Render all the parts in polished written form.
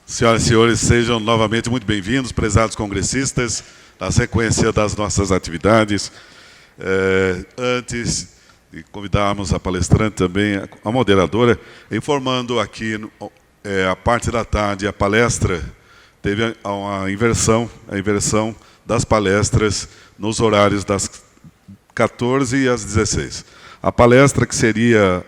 Senhoras e senhores, sejam novamente muito bem-vindos, prezados congressistas, na sequência das nossas atividades. Antes de convidarmos a palestrante também, a moderadora, informando aqui, a parte da tarde, a palestra, teve a inversão das palestras nos horários das 14 e às 16. A palestra que seria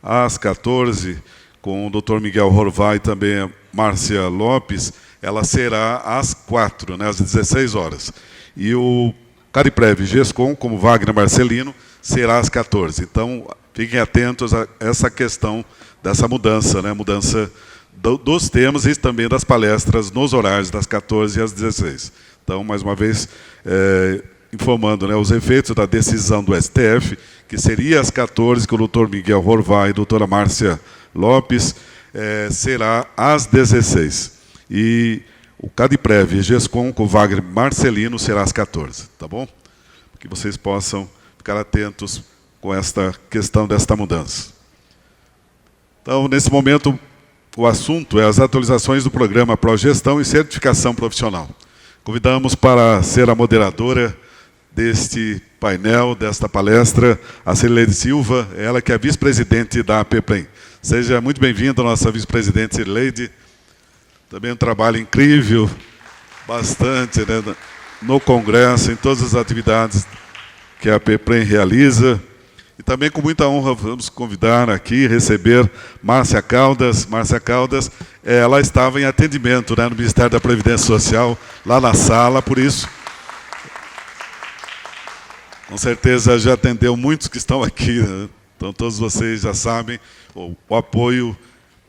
às 14, com o Dr. Miguel Horvá e também a Márcia Lopes, ela será às 4, né, às 16 horas. E o CARIPREV GESCOM, como Wagner Marcelino, será às 14. Então, fiquem atentos a essa questão dessa mudança, né, mudança dos temas e também das palestras nos horários das 14 às 16. Então, mais uma vez, informando, né, os efeitos da decisão do STF, que seria às 14, que o doutor Miguel Horvá e a doutora Márcia Lopes, será às 16. E o CADIPREV GESCOM com o Wagner Marcelino será às 14, tá bom? Que vocês possam ficar atentos com esta questão desta mudança. Então, nesse momento, o assunto é as atualizações do programa Progestão e Certificação Profissional. Convidamos para ser a moderadora deste painel, desta palestra, a Cirleide Silva, ela que é vice-presidente da APPREM. Seja muito bem-vinda, nossa vice-presidente Cirleide. Também um trabalho incrível, bastante, né, no Congresso, em todas as atividades que a APPREM realiza. E também, com muita honra, vamos convidar aqui, receber Márcia Caldas. Márcia Caldas, ela estava em atendimento, né, no Ministério da Previdência Social, lá na sala, por isso, com certeza já atendeu muitos que estão aqui, né? Então todos vocês já sabem o apoio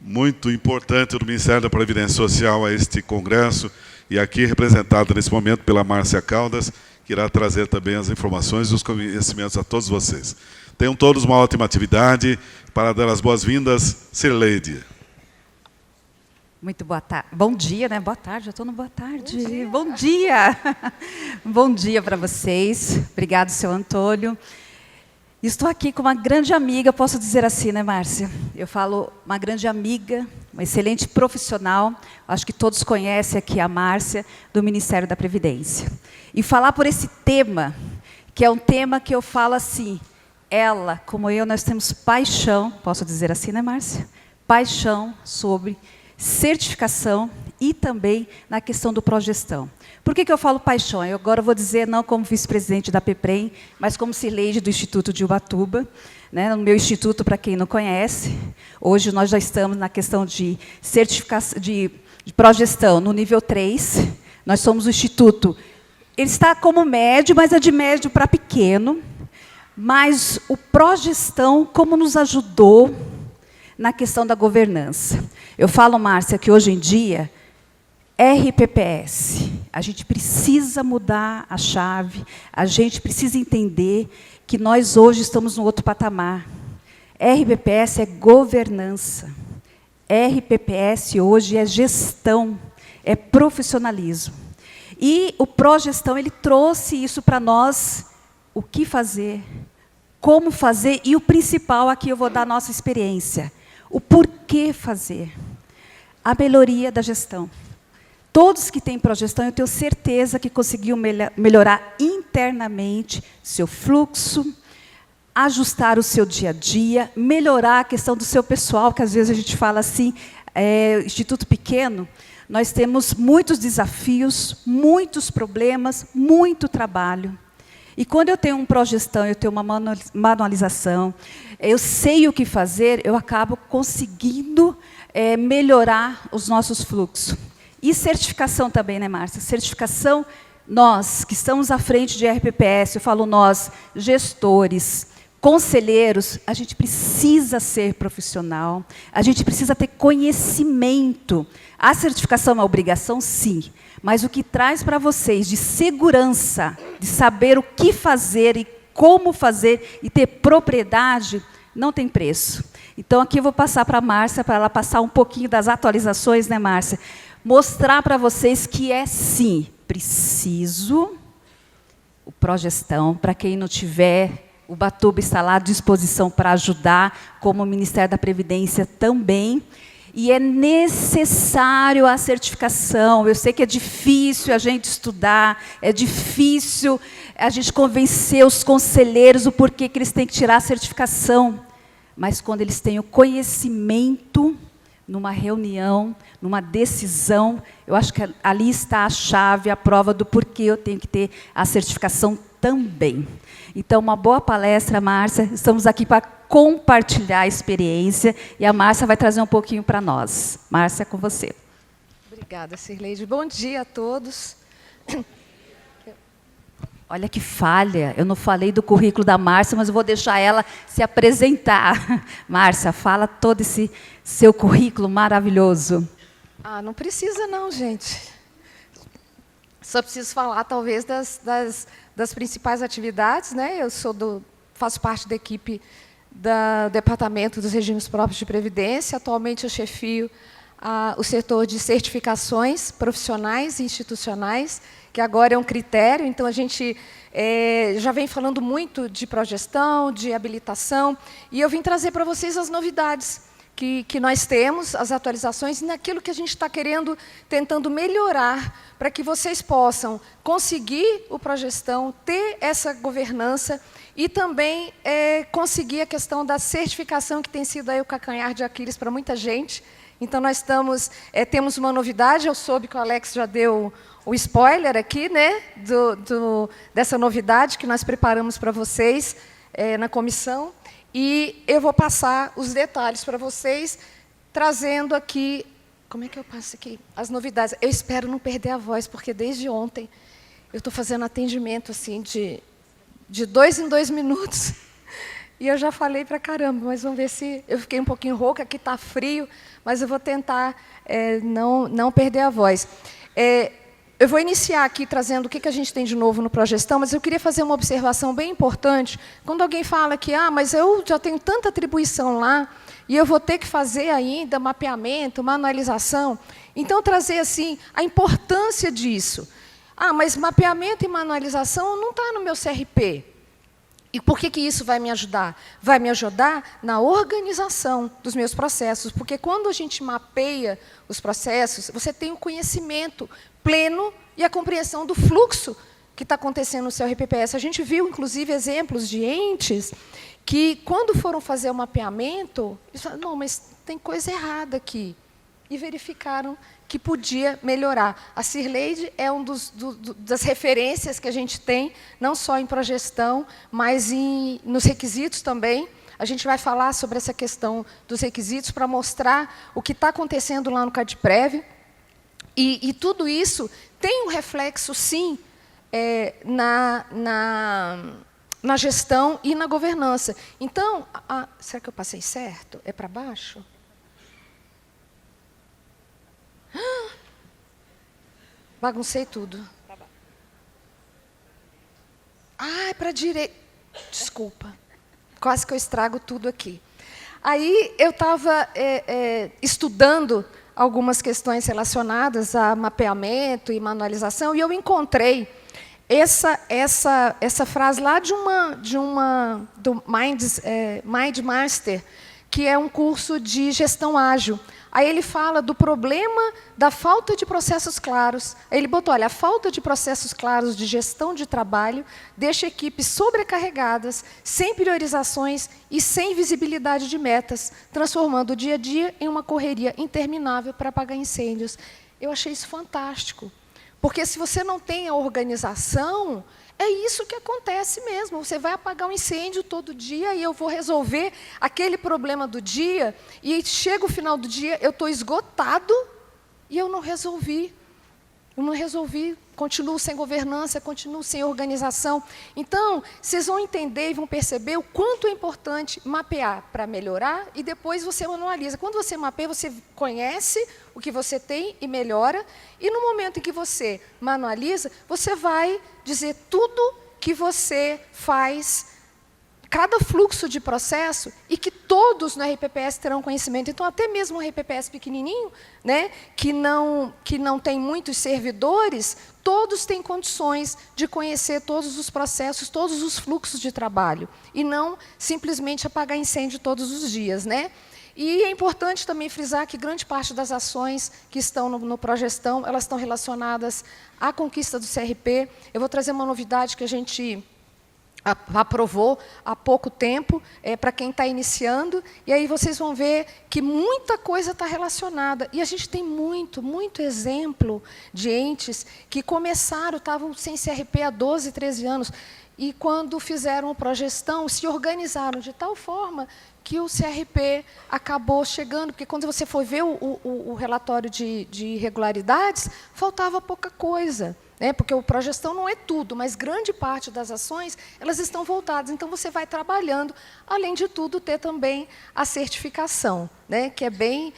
muito importante do Ministério da Previdência Social a este congresso, e aqui representado nesse momento pela Márcia Caldas, que irá trazer também as informações e os conhecimentos a todos vocês. Tenham todos uma ótima atividade. Para dar as boas-vindas, Cirleide. Muito boa tarde. Bom dia, né? Boa tarde, já estou no boa tarde. Bom dia! Bom dia para vocês. Obrigado, seu Antônio. Estou aqui com uma grande amiga, posso dizer assim, né, Márcia? Eu falo uma grande amiga, uma excelente profissional. Acho que todos conhecem aqui a Márcia, do Ministério da Previdência. E falar por esse tema, que é um tema que eu falo assim, ela, como eu, nós temos paixão, posso dizer assim, né, Márcia? Paixão sobre certificação e também na questão do progestão. Por que eu falo paixão? Eu agora vou dizer não como vice-presidente da APPREM, mas como Cirleide do Instituto de Ubatuba, né, no meu instituto, para quem não conhece. Hoje nós já estamos na questão de certificação, de progestão no nível 3. Nós somos o instituto, ele está como médio, mas é de médio para pequeno. Mas o progestão, como nos ajudou na questão da governança. Eu falo, Márcia, que hoje em dia, RPPS, a gente precisa mudar a chave, a gente precisa entender que nós hoje estamos no outro patamar. RPPS é governança. RPPS hoje é gestão, é profissionalismo. E o progestão, ele trouxe isso para nós, o que fazer, como fazer, e o principal, aqui eu vou dar a nossa experiência, o porquê fazer, a melhoria da gestão. Todos que têm progestão, eu tenho certeza que conseguiu melhorar internamente seu fluxo, ajustar o seu dia a dia, melhorar a questão do seu pessoal, que às vezes a gente fala assim, instituto pequeno, nós temos muitos desafios, muitos problemas, muito trabalho. E quando eu tenho um progestão, eu tenho uma manualização, eu sei o que fazer, eu acabo conseguindo melhorar os nossos fluxos. E certificação também, né, Márcia? Certificação, nós que estamos à frente de RPPS, eu falo nós, gestores, conselheiros, a gente precisa ser profissional, a gente precisa ter conhecimento. A certificação é uma obrigação, sim, mas o que traz para vocês de segurança, de saber o que fazer e como fazer e ter propriedade, não tem preço. Então, aqui eu vou passar para a Márcia, para ela passar um pouquinho das atualizações, né, Márcia? Mostrar para vocês que é, sim, preciso o progestão, para quem não tiver, o Ubatuba está lá à disposição para ajudar, como o Ministério da Previdência também. E é necessário a certificação. Eu sei que é difícil a gente estudar, é difícil a gente convencer os conselheiros o porquê que eles têm que tirar a certificação. Mas quando eles têm o conhecimento, numa reunião, numa decisão, eu acho que ali está a chave, a prova do porquê eu tenho que ter a certificação também. Então, uma boa palestra, Márcia. Estamos aqui para compartilhar a experiência e a Márcia vai trazer um pouquinho para nós. Márcia, com você. Obrigada, Sirleide. Bom dia a todos. Olha que falha, eu não falei do currículo da Márcia, mas eu vou deixar ela se apresentar. Márcia, fala todo esse seu currículo maravilhoso. Ah, não precisa não, gente. Só preciso falar, talvez, das principais atividades, né? Eu faço parte da equipe do Departamento dos Regimes Próprios de Previdência. Atualmente eu chefio o setor de certificações profissionais e institucionais, que agora é um critério. Então, a gente já vem falando muito de progestão, de habilitação, e eu vim trazer para vocês as novidades que nós temos, as atualizações, e naquilo que a gente está tentando melhorar, para que vocês possam conseguir o progestão, ter essa governança, e também conseguir a questão da certificação, que tem sido aí o calcanhar de Aquiles para muita gente. Então, nós temos uma novidade. Eu soube que o Alex já deu o spoiler aqui, né, dessa novidade que nós preparamos para vocês na comissão. E eu vou passar os detalhes para vocês, trazendo aqui... Como é que eu passo aqui? As novidades. Eu espero não perder a voz, porque desde ontem eu estou fazendo atendimento assim, de 2 em 2 minutos. E eu já falei para caramba, mas vamos ver se... Eu fiquei um pouquinho rouca, aqui está frio, mas eu vou tentar não perder a voz. Eu vou iniciar aqui trazendo o que a gente tem de novo no Progestão, mas eu queria fazer uma observação bem importante. Quando alguém fala que mas eu já tenho tanta atribuição lá, e eu vou ter que fazer ainda mapeamento, manualização. Então, trazer assim, a importância disso. Mas mapeamento e manualização não está no meu CRP. E por que isso vai me ajudar? Vai me ajudar na organização dos meus processos, porque quando a gente mapeia os processos, você tem o conhecimento pleno e a compreensão do fluxo que está acontecendo no seu RPPS. A gente viu, inclusive, exemplos de entes que, quando foram fazer o mapeamento, eles falaram, não, mas tem coisa errada aqui. E verificaram que podia melhorar. A Sirleide é das referências que a gente tem, não só em progestão, mas nos requisitos também. A gente vai falar sobre essa questão dos requisitos para mostrar o que está acontecendo lá no CADPREV. E tudo isso tem um reflexo, sim, na gestão e na governança. Então, será que eu passei certo? É para baixo? Baguncei tudo. É para a direita. Desculpa. Quase que eu estrago tudo aqui. Aí eu estava estudando algumas questões relacionadas a mapeamento e manualização, e eu encontrei essa frase lá do Mind Master, que é um curso de gestão ágil. Aí ele fala do problema da falta de processos claros. Aí ele botou, olha, a falta de processos claros de gestão de trabalho deixa equipes sobrecarregadas, sem priorizações e sem visibilidade de metas, transformando o dia a dia em uma correria interminável para apagar incêndios. Eu achei isso fantástico, porque se você não tem a organização, é isso que acontece mesmo. Você vai apagar um incêndio todo dia e eu vou resolver aquele problema do dia, e chega o final do dia, eu estou esgotado e eu não resolvi. Eu não resolvi, continuo sem governança, continuo sem organização. Então, vocês vão entender e vão perceber o quanto é importante mapear para melhorar, e depois você manualiza. Quando você mapeia, você conhece o que você tem e melhora, e no momento em que você manualiza, você vai dizer tudo que você faz, cada fluxo de processo, e que todos no RPPS terão conhecimento. Então, até mesmo um RPPS pequenininho, né, que não tem muitos servidores, todos têm condições de conhecer todos os processos, todos os fluxos de trabalho, e não simplesmente apagar incêndio todos os dias, né? E é importante também frisar que grande parte das ações que estão no Progestão, elas estão relacionadas à conquista do CRP. Eu vou trazer uma novidade que a gente aprovou há pouco tempo, para quem está iniciando, e aí vocês vão ver que muita coisa está relacionada. E a gente tem muito exemplo de entes que começaram, estavam sem CRP há 12, 13 anos, e quando fizeram o Progestão, se organizaram de tal forma que o CRP acabou chegando, porque quando você for ver o relatório de irregularidades, faltava pouca coisa. Porque o Progestão não é tudo, mas grande parte das ações elas estão voltadas. Então, você vai trabalhando, além de tudo, ter também a certificação, que é bem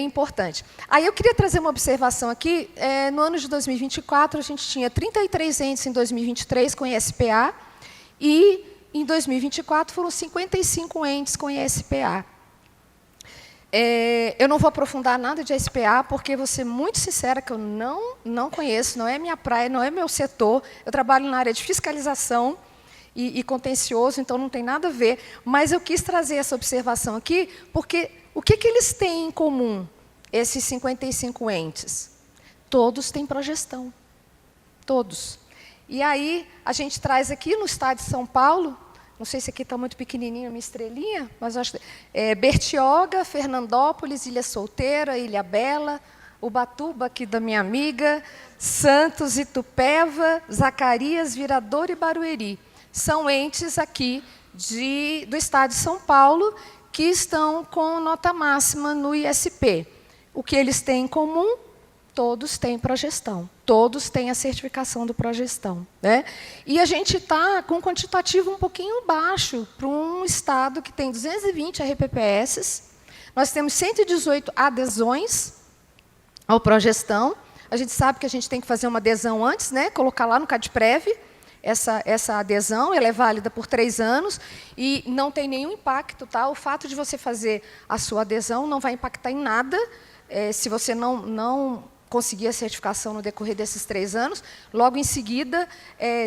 importante. Aí eu queria trazer uma observação aqui. No ano de 2024, a gente tinha 33 entes em 2023 com ISPA, e em 2024 foram 55 entes com ISPA. Eu não vou aprofundar nada de SPA, porque vou ser muito sincera que eu não conheço, não é minha praia, não é meu setor. Eu trabalho na área de fiscalização e contencioso, então não tem nada a ver. Mas eu quis trazer essa observação aqui, porque o que eles têm em comum, esses 55 entes? Todos têm progestão. Todos. E aí, a gente traz aqui no estado de São Paulo, não sei se aqui está muito pequenininho a minha estrelinha, mas acho que Bertioga, Fernandópolis, Ilha Solteira, Ilha Bela, Ubatuba, aqui da minha amiga, Santos, Itupeva, Zacarias, Viradouro e Barueri. São entes aqui do estado de São Paulo que estão com nota máxima no ISP. O que eles têm em comum? Todos têm progestão, todos têm a certificação do progestão. E a gente está com um quantitativo um pouquinho baixo para um estado que tem 220 RPPS, nós temos 118 adesões ao progestão. A gente sabe que a gente tem que fazer uma adesão antes, colocar lá no CADPREV, essa adesão, ela é válida por 3 anos e não tem nenhum impacto. O fato de você fazer a sua adesão não vai impactar em nada, se você não conseguir a certificação no decorrer desses 3 anos. Logo em seguida,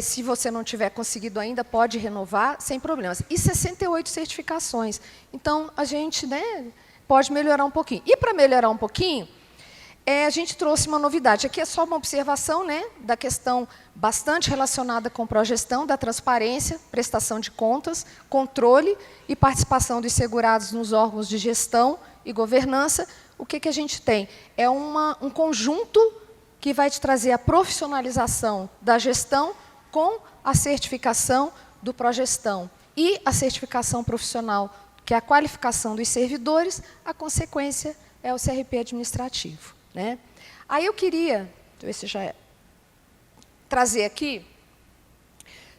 se você não tiver conseguido ainda, pode renovar sem problemas. E 68 certificações. Então, a gente pode melhorar um pouquinho. E, para melhorar um pouquinho, a gente trouxe uma novidade. Aqui é só uma observação da questão bastante relacionada com progestão, da transparência, prestação de contas, controle e participação dos segurados nos órgãos de gestão e governança. O que a gente tem? É um conjunto que vai te trazer a profissionalização da gestão com a certificação do progestão e a certificação profissional, que é a qualificação dos servidores, a consequência é o CRP administrativo. Aí eu queria, deixa eu ver se já trazer aqui,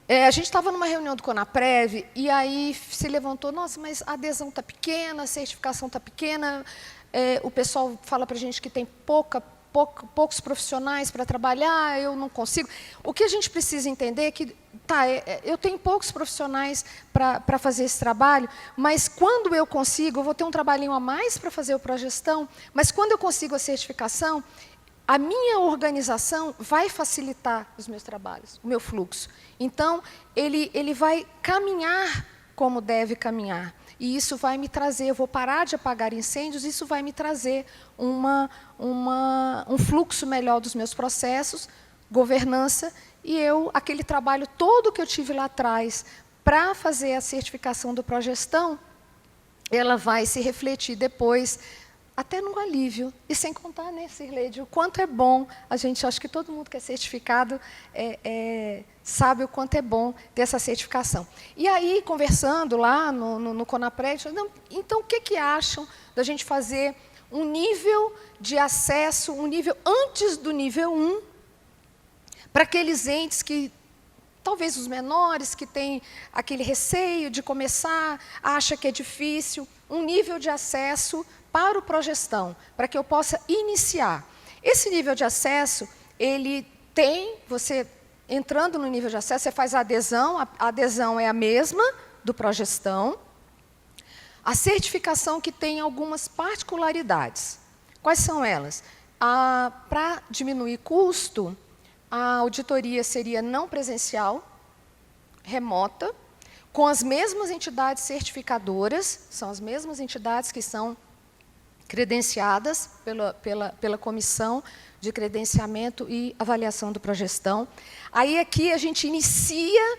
a gente estava numa reunião do CONAPREV e aí se levantou, nossa, mas a adesão está pequena, a certificação está pequena, o pessoal fala para a gente que tem poucos profissionais para trabalhar, eu não consigo. O que a gente precisa entender é que eu tenho poucos profissionais para fazer esse trabalho, mas quando eu consigo, eu vou ter um trabalhinho a mais para fazer o progestão, mas quando eu consigo a certificação, a minha organização vai facilitar os meus trabalhos, o meu fluxo. Então, ele vai caminhar como deve caminhar. E isso vai me trazer, eu vou parar de apagar incêndios, isso vai me trazer um fluxo melhor dos meus processos, governança, e aquele trabalho todo que eu tive lá atrás para fazer a certificação do progestão, ela vai se refletir depois até no alívio. E sem contar, Sirleide, o quanto é bom, acho que todo mundo que é certificado sabe o quanto é bom ter essa certificação. E aí, conversando lá no CONAPREV, então o que acham da gente fazer um nível de acesso, um nível antes do nível 1, para aqueles entes que, talvez os menores, que têm aquele receio de começar, acha que é difícil, um nível de acesso para o progestão, para que eu possa iniciar. Esse nível de acesso, ele tem, você entrando no nível de acesso, você faz a adesão é a mesma do progestão. A certificação que tem algumas particularidades. Quais são elas? Para diminuir custo, a auditoria seria não presencial, remota, com as mesmas entidades certificadoras, são as mesmas entidades que são credenciadas pela Comissão de Credenciamento e Avaliação do Progestão. Aí aqui a gente inicia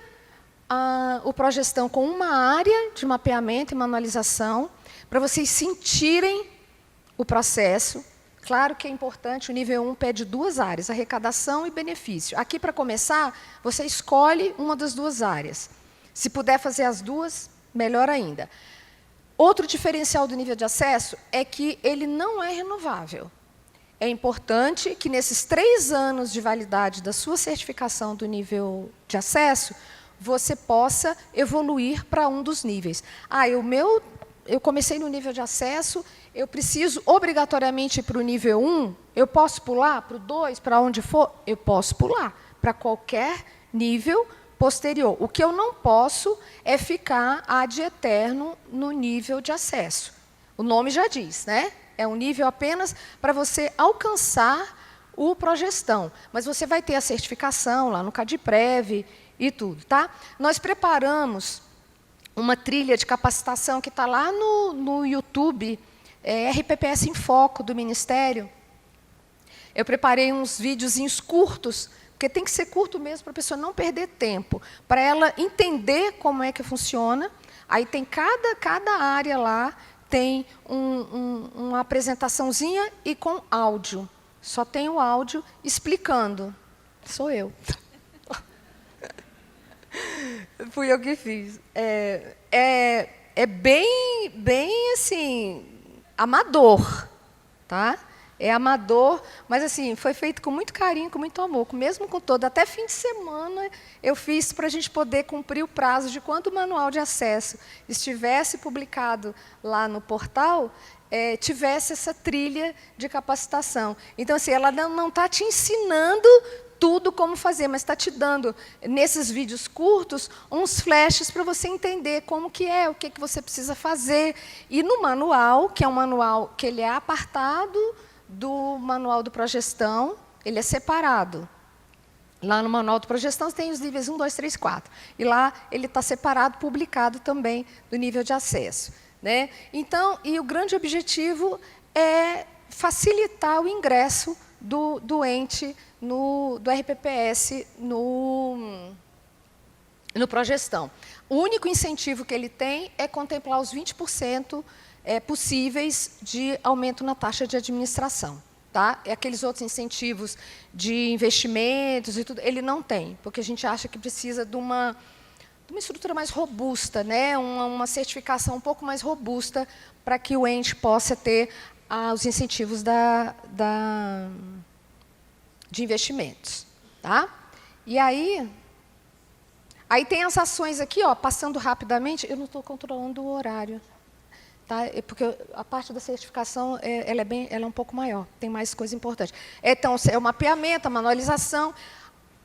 o Progestão com uma área de mapeamento e manualização, para vocês sentirem o processo. Claro que é importante, o nível 1 pede 2 áreas, arrecadação e benefício. Aqui, para começar, você escolhe uma das 2 áreas. Se puder fazer as 2, melhor ainda. Outro diferencial do nível de acesso é que ele não é renovável. É importante que, nesses 3 anos de validade da sua certificação do nível de acesso, você possa evoluir para um dos níveis. Eu comecei no nível de acesso, eu preciso obrigatoriamente ir para o nível 1, eu posso pular para o 2, para onde for? Eu posso pular para qualquer nível posterior. O que eu não posso é ficar ad eterno no nível de acesso. O nome já diz, né? É um nível apenas para você alcançar o Progestão. Mas você vai ter a certificação lá no CADIPREV e tudo, tá? Nós preparamos uma trilha de capacitação que está lá no YouTube, RPPS em Foco, do Ministério. Eu preparei uns videozinhos curtos, porque tem que ser curto mesmo, para a pessoa não perder tempo, para ela entender como é que funciona. Aí tem cada área lá, tem uma apresentaçãozinha e com áudio. Só tem o áudio explicando. Sou eu. Fui eu que fiz. É bem assim, amador, tá? É amador, mas assim, foi feito com muito carinho, com muito amor, mesmo com todo. Até fim de semana eu fiz para a gente poder cumprir o prazo de quando o manual de acesso estivesse publicado lá no portal, tivesse essa trilha de capacitação. Então, assim, ela não está te ensinando tudo como fazer, mas está te dando, nesses vídeos curtos, uns flashes para você entender como que é, o que você precisa fazer. E no manual, que é um manual que ele é apartado do manual do Progestão, ele é separado. Lá no manual do Progestão tem os níveis 1, 2, 3, 4. E lá ele está separado, publicado também do nível de acesso, né? Então, e o grande objetivo é facilitar o ingresso do ente do RPPS no Progestão. O único incentivo que ele tem é contemplar os 20% possíveis de aumento na taxa de administração. Tá? E aqueles outros incentivos de investimentos e tudo, ele não tem, porque a gente acha que precisa de uma estrutura mais robusta, né? Uma certificação um pouco mais robusta para que o ente possa ter os incentivos de investimentos. Tá? E aí tem as ações aqui, ó, passando rapidamente, eu não estou controlando o horário. Tá? Porque a parte da certificação ela é um pouco maior, tem mais coisa importante. Então, é o mapeamento, a manualização,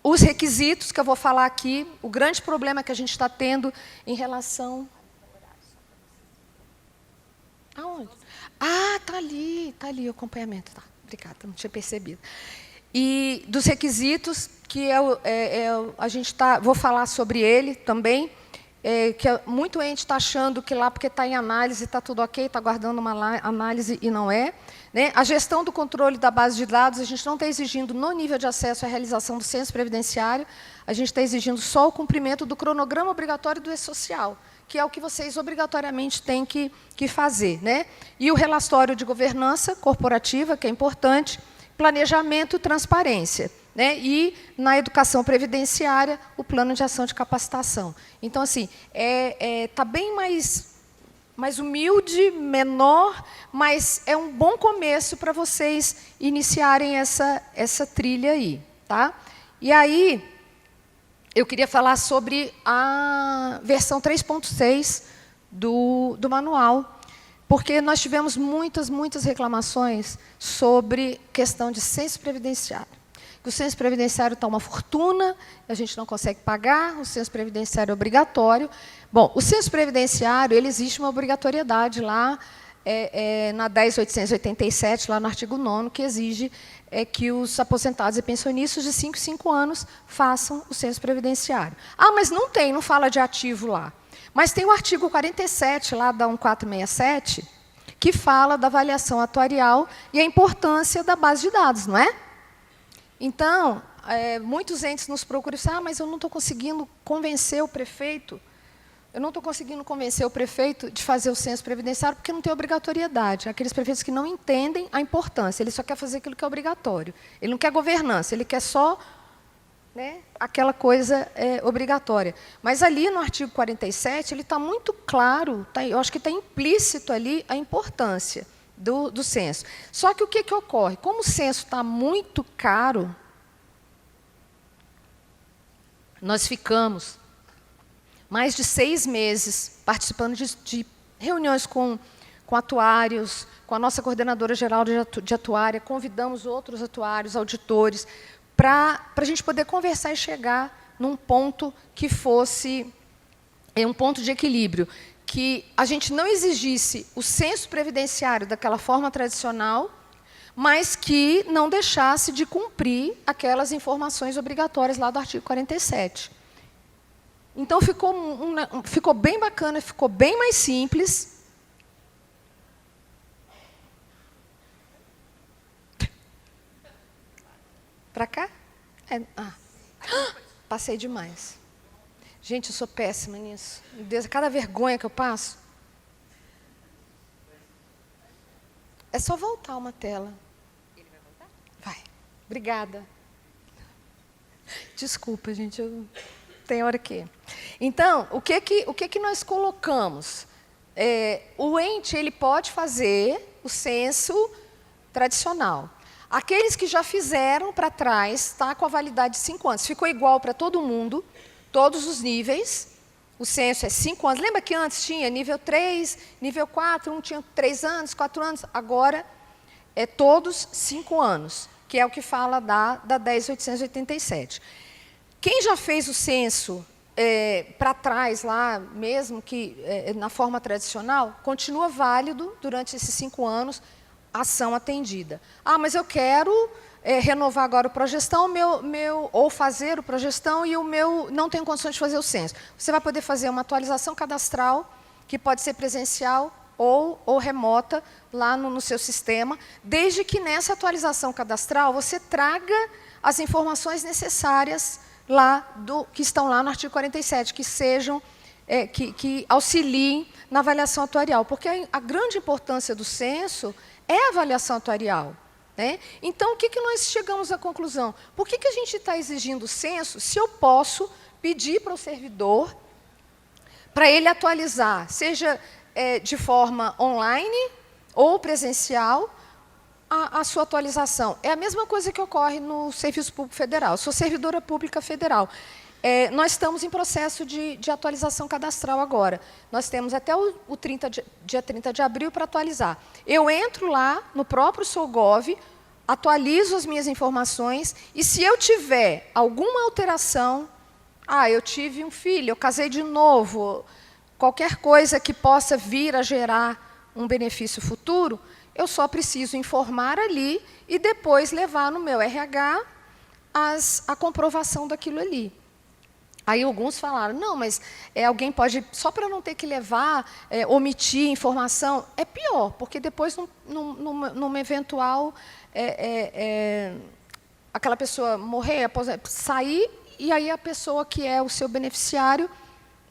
os requisitos que eu vou falar aqui, o grande problema que a gente está tendo em relação... Aonde? Ah, está ali o acompanhamento. Tá, obrigada, não tinha percebido. E dos requisitos, que vou falar sobre ele também, que muito ente está achando que lá, porque está em análise, está tudo ok, está guardando uma análise e não é. Né? A gestão do controle da base de dados, a gente não está exigindo no nível de acesso à realização do censo previdenciário, a gente está exigindo só o cumprimento do cronograma obrigatório do E-Social, que é o que vocês obrigatoriamente têm que fazer. Né? E o relatório de governança corporativa, que é importante, planejamento e transparência. Né? E, na educação previdenciária, o plano de ação de capacitação. Então, assim, está bem mais humilde, menor, mas é um bom começo para vocês iniciarem essa trilha aí. Tá? E aí, eu queria falar sobre a versão 3.6 do manual, porque nós tivemos muitas reclamações sobre questão de censo previdenciário. O censo previdenciário está uma fortuna, a gente não consegue pagar, o censo previdenciário é obrigatório. Bom, o censo previdenciário, ele existe uma obrigatoriedade lá, na 10.887, lá no artigo 9º, que exige que os aposentados e pensionistas de 5 em 5 anos façam o censo previdenciário. Ah, mas não fala de ativo lá. Mas tem o artigo 47, lá da 1467, que fala da avaliação atuarial e a importância da base de dados, não é? Então, muitos entes nos procuram e dizem, mas eu não estou conseguindo convencer o prefeito, de fazer o censo previdenciário porque não tem obrigatoriedade. Aqueles prefeitos que não entendem a importância, ele só quer fazer aquilo que é obrigatório. Ele não quer governança, ele quer só, né, aquela coisa obrigatória. Mas ali no artigo 47, ele está muito claro, eu acho que está implícito ali a importância do censo. Só que o que ocorre? Como o censo está muito caro, nós ficamos mais de 6 meses participando de reuniões com atuários, com a nossa coordenadora geral de atuária, convidamos outros atuários, auditores, para a gente poder conversar e chegar num ponto que fosse um ponto de equilíbrio, que a gente não exigisse o censo previdenciário daquela forma tradicional, mas que não deixasse de cumprir aquelas informações obrigatórias lá do artigo 47. Então, ficou bem bacana, ficou bem mais simples. Para cá? Passei demais. Gente, eu sou péssima nisso. Meu Deus, cada vergonha que eu passo. É só voltar uma tela. Ele vai voltar? Vai. Obrigada. Desculpa, gente, tem hora que... Então, o que nós colocamos? O ente ele pode fazer o censo tradicional. Aqueles que já fizeram para trás, está com a validade de 5 anos. Ficou igual para todo mundo, todos os níveis. O censo é 5 anos. Lembra que antes tinha nível 3, nível 4, um tinha 3 anos, 4 anos. Agora, é todos 5 anos, que é o que fala da 10.887. Quem já fez o censo para trás, lá mesmo, que na forma tradicional, continua válido durante esses 5 anos, ação atendida. Mas eu quero renovar agora o Progestão, ou fazer o Progestão e o meu não tenho condições de fazer o censo. Você vai poder fazer uma atualização cadastral, que pode ser presencial ou remota, lá no seu sistema, desde que nessa atualização cadastral você traga as informações necessárias que estão lá no artigo 47, que sejam, que auxiliem na avaliação atuarial, porque a grande importância do censo é a avaliação atuarial, né? Então, o que nós chegamos à conclusão? Por que a gente está exigindo o censo se eu posso pedir para o servidor para ele atualizar, seja de forma online ou presencial, a sua atualização? É a mesma coisa que ocorre no Serviço Público Federal. Eu sou servidora pública federal. Nós estamos em processo de atualização cadastral agora. Nós temos até dia 30 de abril para atualizar. Eu entro lá no próprio Solgov, atualizo as minhas informações, e se eu tiver alguma alteração, eu tive um filho, eu casei de novo, qualquer coisa que possa vir a gerar um benefício futuro, eu só preciso informar ali e depois levar no meu RH a comprovação daquilo ali. Aí alguns falaram, não, mas alguém pode, só para não ter que levar, omitir informação, é pior, porque depois, numa eventual, aquela pessoa morrer, sair, e aí a pessoa que é o seu beneficiário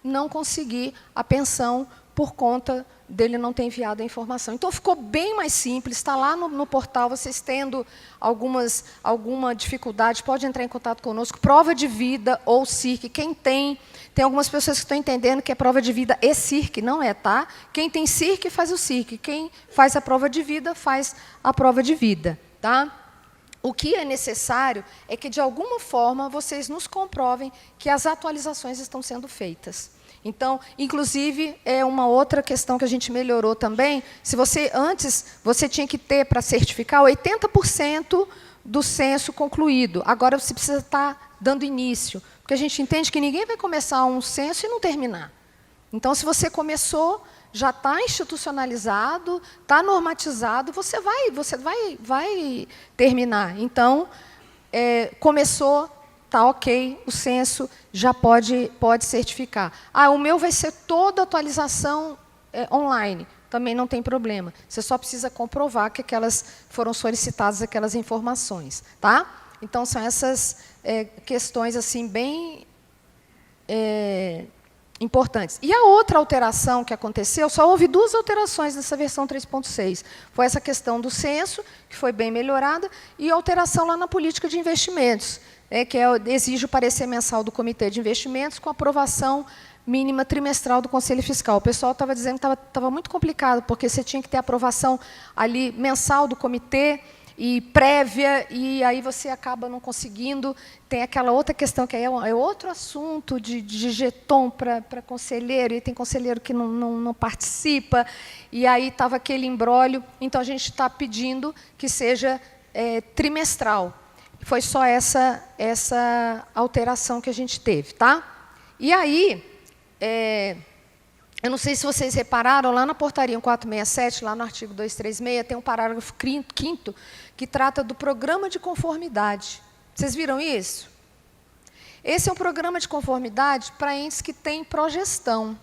não conseguir a pensão por conta dele não ter enviado a informação. Então, ficou bem mais simples, está lá no portal, vocês tendo alguma dificuldade, pode entrar em contato conosco, prova de vida ou CIRC, quem tem algumas pessoas que estão entendendo que é prova de vida e CIRC, não é, tá? Quem tem CIRC faz o CIRC, quem faz a prova de vida faz a prova de vida, tá? O que é necessário é que, de alguma forma, vocês nos comprovem que as atualizações estão sendo feitas. Então, inclusive, é uma outra questão que a gente melhorou também. Se antes você tinha que ter, para certificar, 80% do censo concluído. Agora você precisa estar dando início, porque a gente entende que ninguém vai começar um censo e não terminar. Então, se você começou, já está institucionalizado, está normatizado, você vai terminar. Então, começou, está ok, o censo já pode certificar. O meu vai ser toda atualização online, também não tem problema. Você só precisa comprovar que foram solicitadas aquelas informações. Tá? Então, são essas questões assim, bem importantes. E a outra alteração que aconteceu, só houve 2 alterações nessa versão 3.6. Foi essa questão do censo, que foi bem melhorada, e a alteração lá na política de investimentos, que exige o parecer mensal do Comitê de Investimentos com aprovação mínima trimestral do Conselho Fiscal. O pessoal estava dizendo que estava muito complicado, porque você tinha que ter aprovação ali mensal do comitê e prévia, e aí você acaba não conseguindo. Tem aquela outra questão, que é outro assunto de jeton para conselheiro, e tem conselheiro que não participa, e aí estava aquele imbróglio. Então, a gente está pedindo que seja trimestral. Foi só essa alteração que a gente teve. Tá? E aí, eu não sei se vocês repararam, lá na portaria 1467, lá no artigo 236, tem um parágrafo 5º que trata do programa de conformidade. Vocês viram isso? Esse é um programa de conformidade para entes que têm progestão.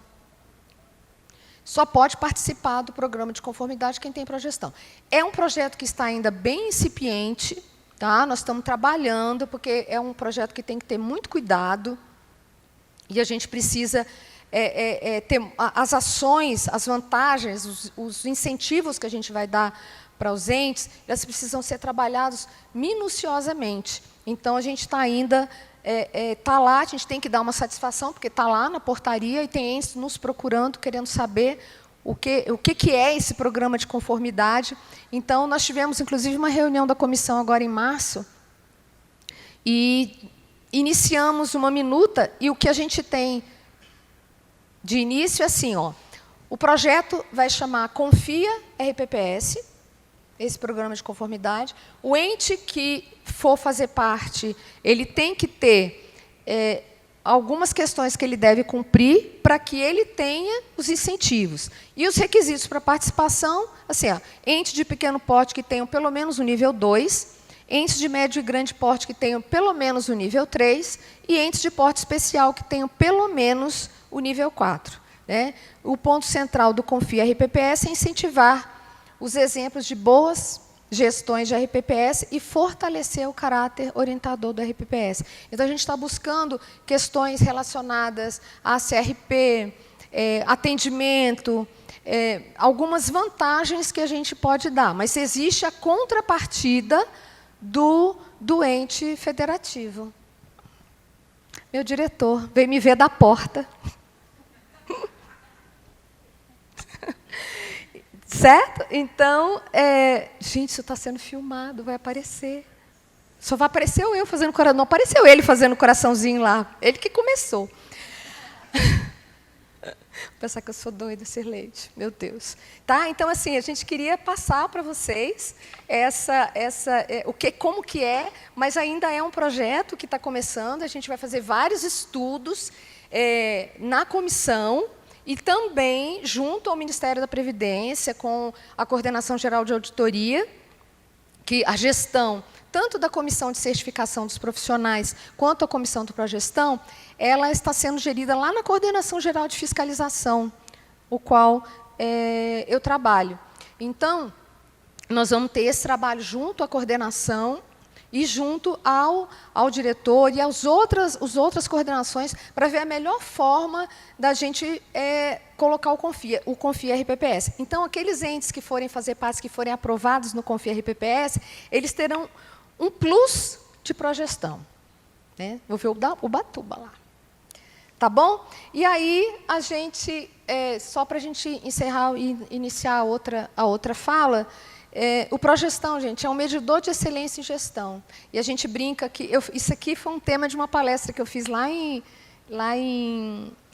Só pode participar do programa de conformidade quem tem progestão. É um projeto que está ainda bem incipiente, tá? Nós estamos trabalhando, porque é um projeto que tem que ter muito cuidado, e a gente precisa ter as ações, as vantagens, os incentivos que a gente vai dar para os entes, elas precisam ser trabalhados minuciosamente. Então, a gente está ainda, está lá, a gente tem que dar uma satisfação, porque está lá na portaria, e tem entes nos procurando, querendo saber o que é esse programa de conformidade. Então, nós tivemos, inclusive, uma reunião da comissão agora em março, e iniciamos uma minuta, e o que a gente tem de início é assim, o projeto vai chamar Confia RPPS, esse programa de conformidade. O ente que for fazer parte, ele tem que ter algumas questões que ele deve cumprir para que ele tenha os incentivos. E os requisitos para participação, assim, ente de pequeno porte que tenham pelo menos o nível 2, entes de médio e grande porte que tenham pelo menos o nível 3 e entes de porte especial que tenham pelo menos o nível 4. Né? O ponto central do Confia RPPS é incentivar os exemplos de boas gestões de RPPS e fortalecer o caráter orientador do RPPS. Então, a gente está buscando questões relacionadas a CRP, atendimento, algumas vantagens que a gente pode dar, mas existe a contrapartida do ente federativo. Meu diretor veio me ver da porta. Certo? Então, gente, isso está sendo filmado, vai aparecer. Só vai aparecer eu fazendo coração. Não apareceu ele fazendo coraçãozinho lá. Ele que começou. Vou pensar que eu sou doida, Sirleide. Meu Deus. Tá? Então, assim, a gente queria passar para vocês como que é, mas ainda é um projeto que está começando. A gente vai fazer vários estudos na comissão, e também junto ao Ministério da Previdência, com a Coordenação Geral de Auditoria, que a gestão, tanto da Comissão de Certificação dos Profissionais, quanto a Comissão de Progestão, ela está sendo gerida lá na Coordenação Geral de Fiscalização, o qual eu trabalho. Então, nós vamos ter esse trabalho junto à coordenação e junto ao diretor e às outras coordenações, para ver a melhor forma da gente colocar o Confia RPPS. Então, aqueles entes que forem fazer parte, que forem aprovados no Confia RPPS, eles terão um plus de progestão. Né? Vou ver o Batuba lá. Tá bom? E aí, a gente, só para a gente encerrar e iniciar a outra fala, o Progestão, gente, é um medidor de excelência em gestão. E a gente brinca que... isso aqui foi um tema de uma palestra que eu fiz lá em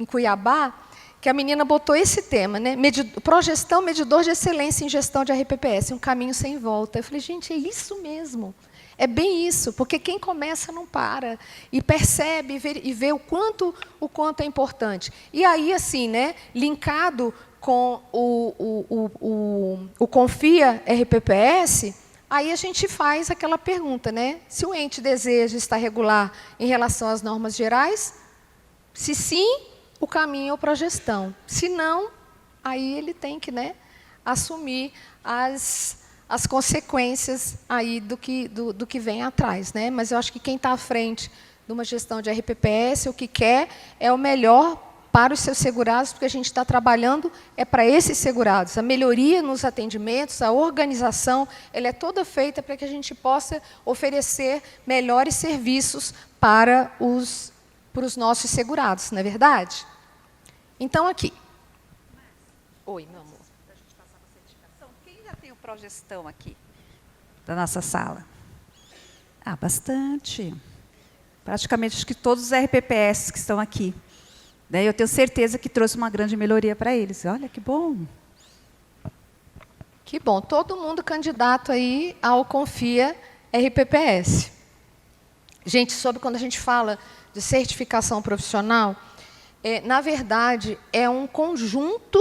Cuiabá, que a menina botou esse tema, né? Progestão, medidor de excelência em gestão de RPPS, um caminho sem volta. Eu falei, gente, é isso mesmo. É bem isso, porque quem começa não para, e percebe e vê o quanto é importante. E aí, assim, né, linkado com o Confia RPPS, aí a gente faz aquela pergunta, né? Se o ente deseja estar regular em relação às normas gerais, se sim, o caminho é o progestão. Se não, aí ele tem que, né, assumir as consequências aí do que vem atrás, né? Mas eu acho que quem está à frente de uma gestão de RPPS, o que quer é o melhor para os seus segurados, porque a gente está trabalhando para esses segurados. A melhoria nos atendimentos, a organização, ela é toda feita para que a gente possa oferecer melhores serviços para os nossos segurados, não é verdade? Então, aqui. Oi, meu amor. Para a gente passar uma certificação, quem já tem o Progestão aqui da nossa sala? Ah, bastante. Praticamente, acho que todos os RPPS que estão aqui. Eu tenho certeza que trouxe uma grande melhoria para eles. Olha, que bom. Que bom. Todo mundo candidato aí ao Confia RPPS. Gente, sobre quando a gente fala de certificação profissional, na verdade, é um conjunto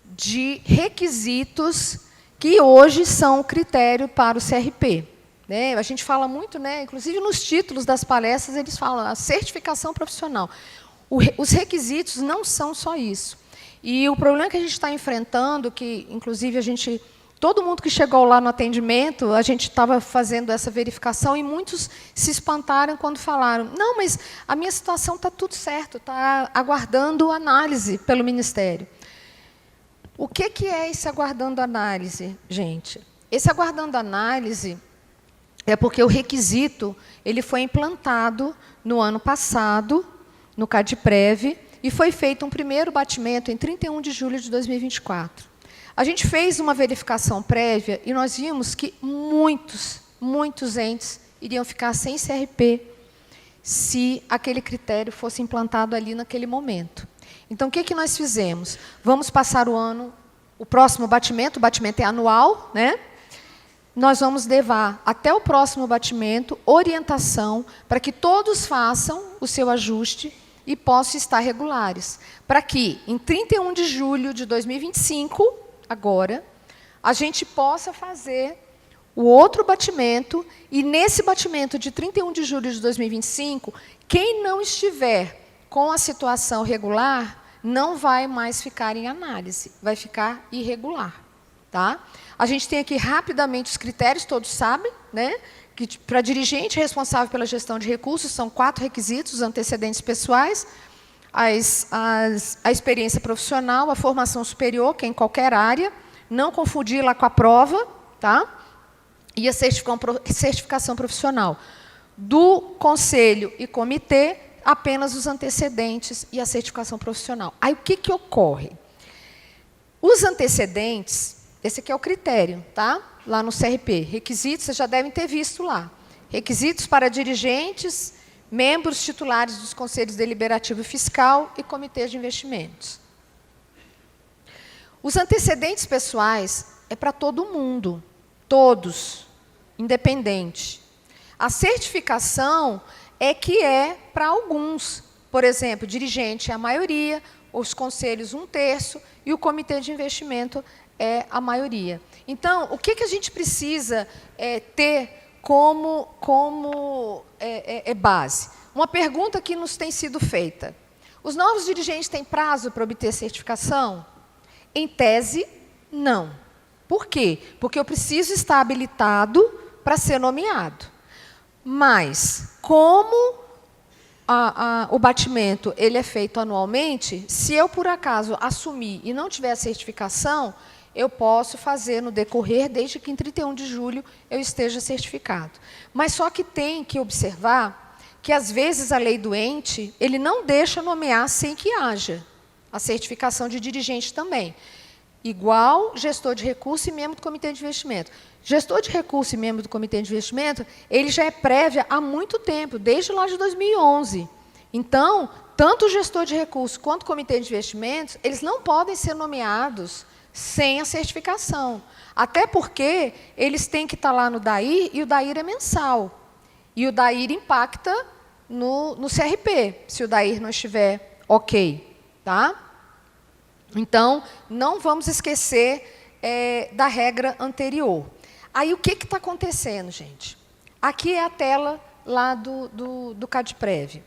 de requisitos que hoje são critério para o CRP. A gente fala muito, inclusive nos títulos das palestras, eles falam a certificação profissional. Os requisitos não são só isso. E o problema que a gente está enfrentando, que, inclusive, todo mundo que chegou lá no atendimento, a gente estava fazendo essa verificação e muitos se espantaram quando falaram, não, mas a minha situação está tudo certo, está aguardando análise pelo Ministério. O que é esse aguardando análise, gente? Esse aguardando análise é porque o requisito ele foi implantado no ano passado, no CADPREV, e foi feito um primeiro batimento em 31 de julho de 2024. A gente fez uma verificação prévia e nós vimos que muitos entes iriam ficar sem CRP se aquele critério fosse implantado ali naquele momento. Então, o que nós fizemos? Vamos passar o próximo batimento, o batimento é anual, nós vamos levar até o próximo batimento orientação para que todos façam o seu ajuste e possam estar regulares. Para que, em 31 de julho de 2025, agora, a gente possa fazer o outro batimento, e nesse batimento de 31 de julho de 2025, quem não estiver com a situação regular, não vai mais ficar em análise, vai ficar irregular. Tá? A gente tem aqui rapidamente os critérios, todos sabem, que para dirigente responsável pela gestão de recursos, são 4 requisitos: os antecedentes pessoais, a experiência profissional, a formação superior, que é em qualquer área, não confundir lá com a prova, tá? E a certificação profissional. Do conselho e comitê, apenas os antecedentes e a certificação profissional. Aí, o que ocorre? Os antecedentes, esse aqui é o critério, tá? Lá no CRP. Requisitos, vocês já devem ter visto lá. Requisitos para dirigentes, membros titulares dos Conselhos Deliberativo e Fiscal e Comitês de Investimentos. Os antecedentes pessoais é para todo mundo, todos, independente. A certificação é que é para alguns. Por exemplo, dirigente é a maioria, os conselhos 1/3 e o Comitê de Investimento é a maioria. Então, o que a gente precisa ter como base? Uma pergunta que nos tem sido feita. Os novos dirigentes têm prazo para obter certificação? Em tese, não. Por quê? Porque eu preciso estar habilitado para ser nomeado. Mas, como o batimento ele é feito anualmente, se eu, por acaso, assumir e não tiver a certificação, eu posso fazer no decorrer, desde que em 31 de julho eu esteja certificado. Mas só que tem que observar que, às vezes, a lei do ente, ele não deixa nomear sem que haja a certificação de dirigente também. Igual gestor de recurso e membro do Comitê de Investimento. Gestor de recurso e membro do Comitê de Investimento, ele já é prévia há muito tempo, desde lá de 2011. Então, tanto o gestor de recurso quanto o Comitê de Investimentos, eles não podem ser nomeados sem a certificação. Até porque eles têm que estar lá no DAIR, e o DAIR é mensal. E o DAIR impacta no CRP, se o DAIR não estiver ok. Tá? Então, não vamos esquecer da regra anterior. Aí, o que está acontecendo, gente? Aqui é a tela lá do CADPREV.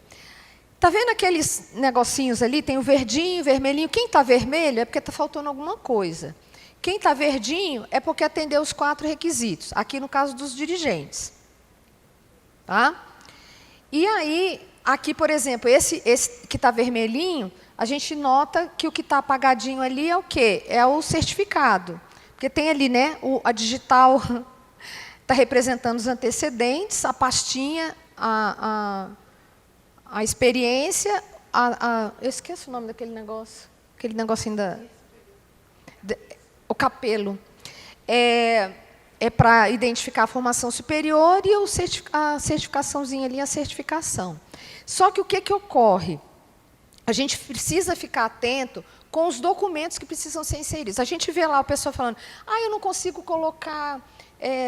Tá vendo aqueles negocinhos ali? Tem o verdinho, vermelhinho. Quem está vermelho é porque está faltando alguma coisa. Quem está verdinho é porque atendeu os 4 requisitos. Aqui no caso dos dirigentes. Tá? E aí, aqui, por exemplo, esse que está vermelhinho, a gente nota que o que está apagadinho ali é o quê? É o certificado. Porque tem ali, né, a digital está representando os antecedentes, a pastinha, a experiência, eu esqueço o nome daquele negócio, aquele negocinho o capelo. É para identificar a formação superior e a certificaçãozinha ali, a certificação. Só que o que ocorre? A gente precisa ficar atento com os documentos que precisam ser inseridos. A gente vê lá o pessoal falando, eu não consigo colocar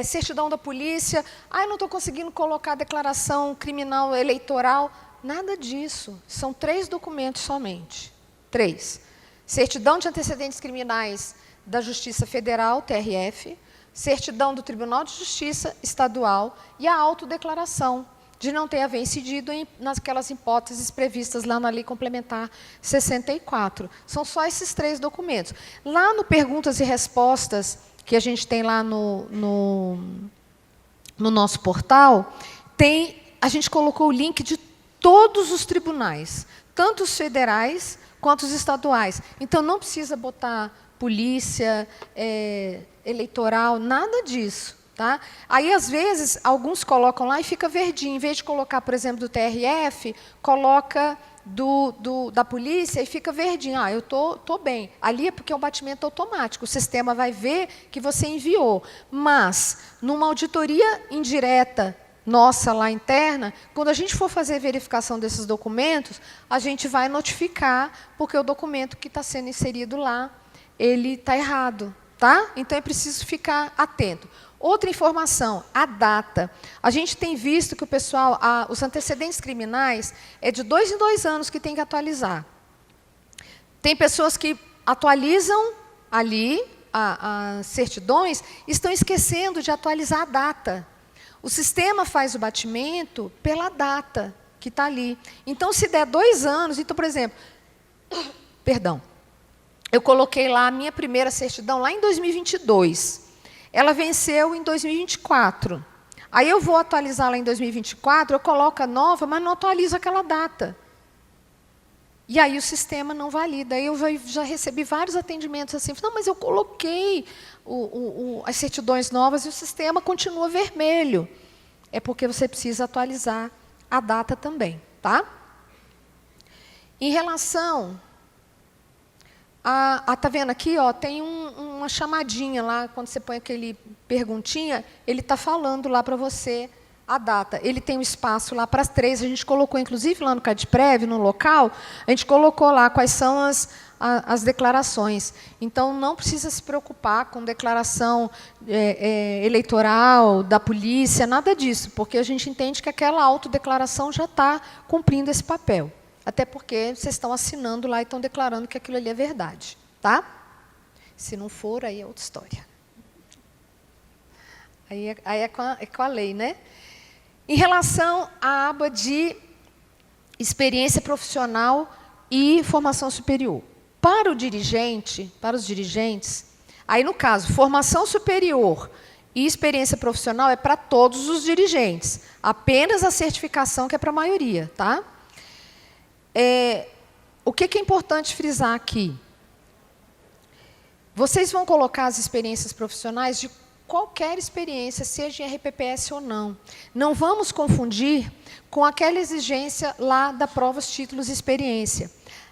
certidão da polícia, eu não estou conseguindo colocar declaração criminal eleitoral. Nada disso. São 3 documentos somente. 3. Certidão de antecedentes criminais da Justiça Federal, TRF, certidão do Tribunal de Justiça Estadual e a autodeclaração de não ter haver incidido naquelas hipóteses previstas lá na Lei Complementar 64. São só esses 3 documentos. Lá no Perguntas e Respostas, que a gente tem lá no nosso portal, a gente colocou o link de todos os tribunais, tanto os federais quanto os estaduais. Então, não precisa botar polícia, eleitoral, nada disso. Tá? Aí, às vezes, alguns colocam lá e fica verdinho. Em vez de colocar, por exemplo, do TRF, coloca da polícia e fica verdinho. Eu tô bem. Ali é porque é um batimento automático. O sistema vai ver que você enviou. Mas, numa auditoria indireta nossa lá interna, quando a gente for fazer a verificação desses documentos, a gente vai notificar, porque o documento que está sendo inserido lá, ele está errado. Tá? Então, é preciso ficar atento. Outra informação, a data. A gente tem visto que o pessoal, os antecedentes criminais, é de 2 em 2 anos que tem que atualizar. Tem pessoas que atualizam ali as certidões, estão esquecendo de atualizar a data. O sistema faz o batimento pela data que está ali. Então, se der 2 anos, então, por exemplo, eu coloquei lá a minha primeira certidão lá em 2022. Ela venceu em 2024. Aí eu vou atualizar lá em 2024, eu coloco a nova, mas não atualizo aquela data. E aí o sistema não valida. Aí eu já recebi vários atendimentos assim, não, mas eu coloquei as certidões novas e o sistema continua vermelho. É porque você precisa atualizar a data também. Tá? Em relação... tá vendo aqui? Tem uma chamadinha lá, quando você põe aquele perguntinha, ele está falando lá para você a data. Ele tem um espaço lá para as 3, a gente colocou, inclusive, lá no CadPrev, no local, a gente colocou lá quais são as declarações. Então, não precisa se preocupar com declaração eleitoral, da polícia, nada disso, porque a gente entende que aquela autodeclaração já está cumprindo esse papel. Até porque vocês estão assinando lá e estão declarando que aquilo ali é verdade. Tá? Se não for, aí é outra história. Aí é com a lei, né? Em relação à aba de experiência profissional e formação superior. Para o dirigente, para os dirigentes, aí no caso, formação superior e experiência profissional é para todos os dirigentes. Apenas a certificação que é para a maioria, tá? O que é importante frisar aqui? Vocês vão colocar as experiências profissionais de qualquer experiência, seja em RPPS ou não. Não vamos confundir com aquela exigência lá da provas, títulos e experiência.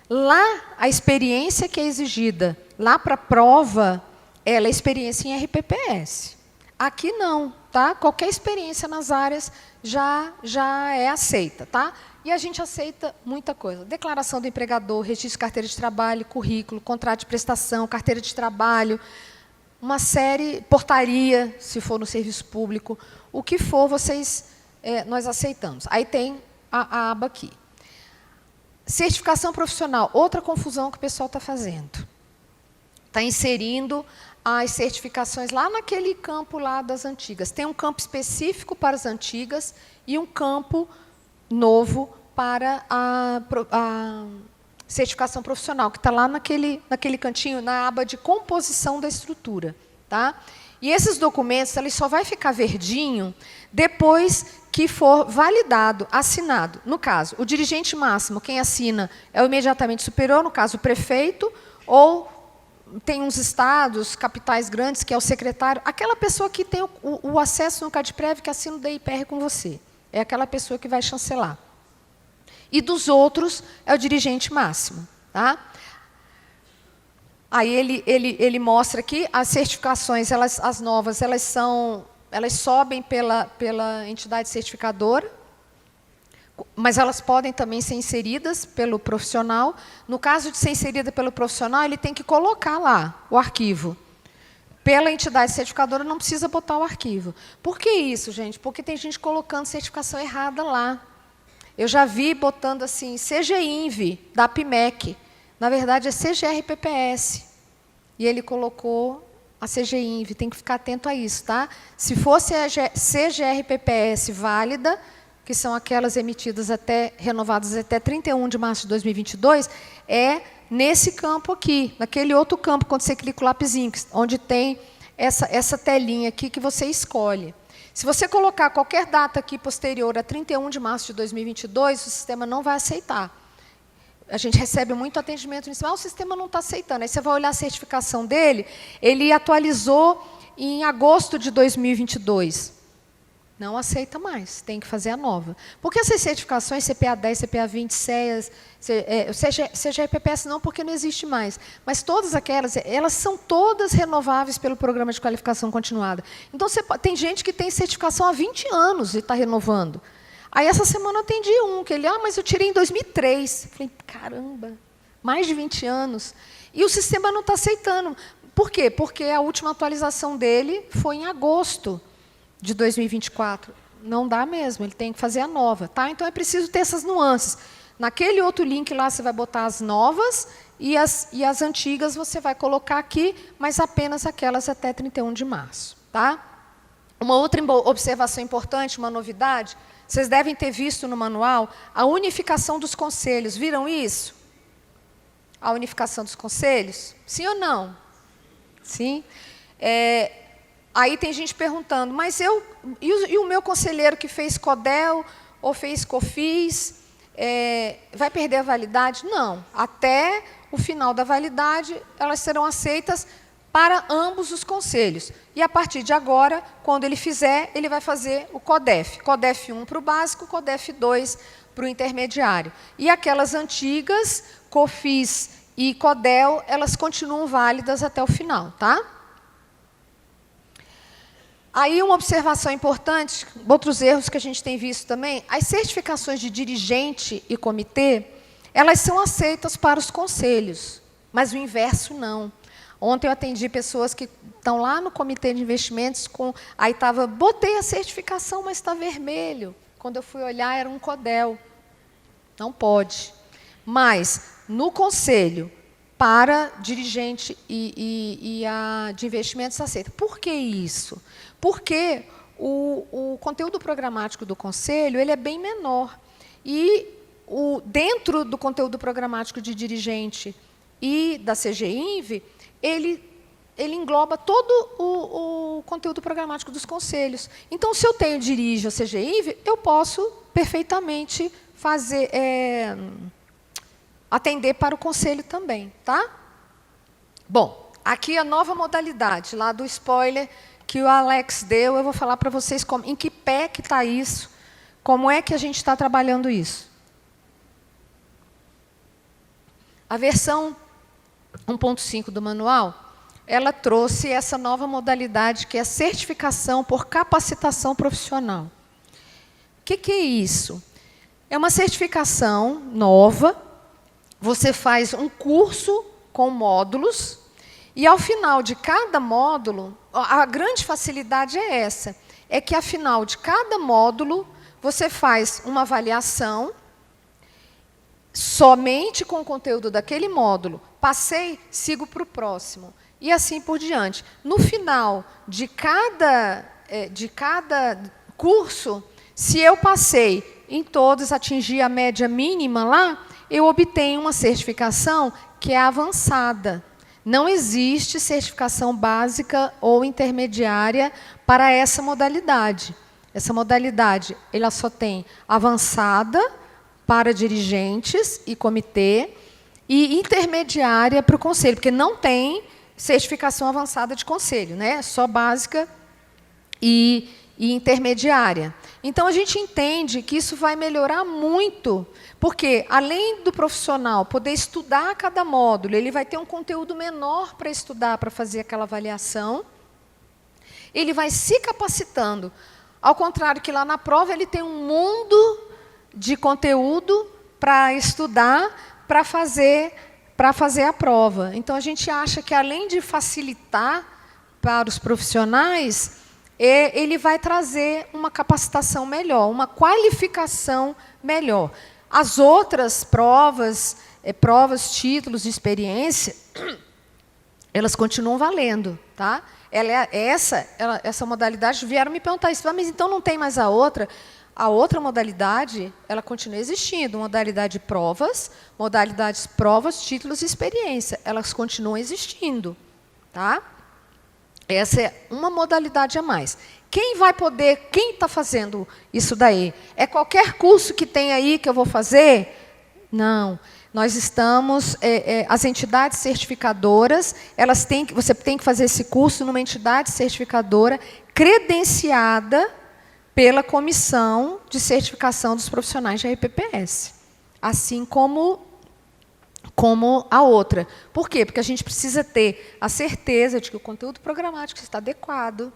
Lá, a experiência que é exigida, lá para a prova, ela é experiência em RPPS. Aqui não, tá? Qualquer experiência nas áreas já é aceita, tá? E a gente aceita muita coisa. Declaração do empregador, registro de carteira de trabalho, currículo, contrato de prestação, carteira de trabalho, uma série, portaria, se for no serviço público, o que for, nós aceitamos. Aí tem a aba aqui. Certificação profissional, outra confusão que o pessoal está fazendo. Está inserindo as certificações lá naquele campo lá das antigas. Tem um campo específico para as antigas e um campo novo para a certificação profissional, que está lá naquele cantinho, na aba de composição da estrutura. Tá? E esses documentos eles só vai ficar verdinho depois que for validado, assinado. No caso, o dirigente máximo, quem assina é o imediatamente superior, no caso, o prefeito, ou tem uns estados, capitais grandes, que é o secretário, aquela pessoa que tem o acesso no CadPrev, que assina o DIPR com você. É aquela pessoa que vai chancelar. E dos outros, é o dirigente máximo. Tá? Aí ele mostra aqui, as certificações, as novas, elas sobem pela entidade certificadora, mas elas podem também ser inseridas pelo profissional. No caso de ser inserida pelo profissional, ele tem que colocar lá o arquivo. Pela entidade certificadora, não precisa botar o arquivo. Por que isso, gente? Porque tem gente colocando certificação errada lá. Eu já vi botando assim, CGINV, da PMEC. Na verdade, é CGRPPS. E ele colocou a CGINV. Tem que ficar atento a isso, tá? Se fosse a CGRPPS válida, que são aquelas emitidas renovadas até 31 de março de 2022, é nesse campo aqui, naquele outro campo, quando você clica o lapisinho, onde tem essa telinha aqui que você escolhe. Se você colocar qualquer data aqui posterior a 31 de março de 2022, o sistema não vai aceitar. A gente recebe muito atendimento nisso, mas o sistema não está aceitando. Aí você vai olhar a certificação dele, ele atualizou em agosto de 2022. Não aceita mais, tem que fazer a nova. Porque essas certificações, CPA 10, CPA 20, CEAS, CGRPPS não, porque não existe mais. Mas todas aquelas, elas são todas renováveis pelo Programa de Qualificação Continuada. Então, tem gente que tem certificação há 20 anos e está renovando. Aí, essa semana, eu atendi um, que ele, mas eu tirei em 2003. Eu falei, caramba, mais de 20 anos. E o sistema não está aceitando. Por quê? Porque a última atualização dele foi em agosto de 2024. Não dá mesmo, ele tem que fazer a nova. Tá? Então, é preciso ter essas nuances. Naquele outro link lá, você vai botar as novas e as antigas você vai colocar aqui, mas apenas aquelas até 31 de março. Tá? Uma outra observação importante, uma novidade, vocês devem ter visto no manual a unificação dos conselhos. Viram isso? A unificação dos conselhos? Sim ou não? Sim. Aí tem gente perguntando, mas e o meu conselheiro que fez CODEL ou fez COFIS, vai perder a validade? Não. Até o final da validade, elas serão aceitas para ambos os conselhos. E, a partir de agora, quando ele fizer, ele vai fazer o CODEF. CODEF 1 para o básico, CODEF 2 para o intermediário. E aquelas antigas, COFIS e CODEL, elas continuam válidas até o final. Tá? Aí, uma observação importante, outros erros que a gente tem visto também, as certificações de dirigente e comitê, elas são aceitas para os conselhos, mas o inverso não. Ontem eu atendi pessoas que estão lá no comitê de investimentos, aí botei a certificação, mas está vermelho. Quando eu fui olhar, era um CODEL. Não pode. Mas, no conselho, para dirigente e a de investimentos, aceita. Por que isso? Porque o conteúdo programático do conselho ele é bem menor. E dentro do conteúdo programático de dirigente e da CGINV, ele engloba todo o conteúdo programático dos conselhos. Então, se eu dirijo a CGINV, eu posso perfeitamente atender para o conselho também. Tá? Bom, aqui a nova modalidade, lá do spoiler que o Alex deu, eu vou falar para vocês em que pé que está isso, como é que a gente está trabalhando isso. A versão 1.5 do manual, ela trouxe essa nova modalidade, que é a certificação por capacitação profissional. O que é isso? É uma certificação nova, você faz um curso com módulos, e, ao final de cada módulo, a grande facilidade é essa, é que, ao final de cada módulo, você faz uma avaliação, somente com o conteúdo daquele módulo. Passei, sigo para o próximo. E assim por diante. No final de cada curso, se eu passei, em todos atingir a média mínima lá, eu obtenho uma certificação que é avançada. Não existe certificação básica ou intermediária para essa modalidade. Essa modalidade ela só tem avançada para dirigentes e comitê e intermediária para o conselho, porque não tem certificação avançada de conselho, né? Só básica e intermediária. Então, a gente entende que isso vai melhorar muito, porque, além do profissional poder estudar cada módulo, ele vai ter um conteúdo menor para estudar, para fazer aquela avaliação, ele vai se capacitando. Ao contrário que lá na prova, ele tem um mundo de conteúdo para estudar, para fazer a prova. Então, a gente acha que, além de facilitar para os profissionais, ele vai trazer uma capacitação melhor, uma qualificação melhor. As outras provas, títulos de experiência, elas continuam valendo. Tá? Essa modalidade, vieram me perguntar isso, mas então não tem mais a outra? A outra modalidade, ela continua existindo, modalidade provas, títulos e experiência, elas continuam existindo. Tá? Essa é uma modalidade a mais. Quem está fazendo isso daí? É qualquer curso que tem aí que eu vou fazer? Não. Nós estamos, as entidades certificadoras, você tem que fazer esse curso numa entidade certificadora credenciada pela Comissão de Certificação dos Profissionais de RPPS. Assim como a outra. Por quê? Porque a gente precisa ter a certeza de que o conteúdo programático está adequado,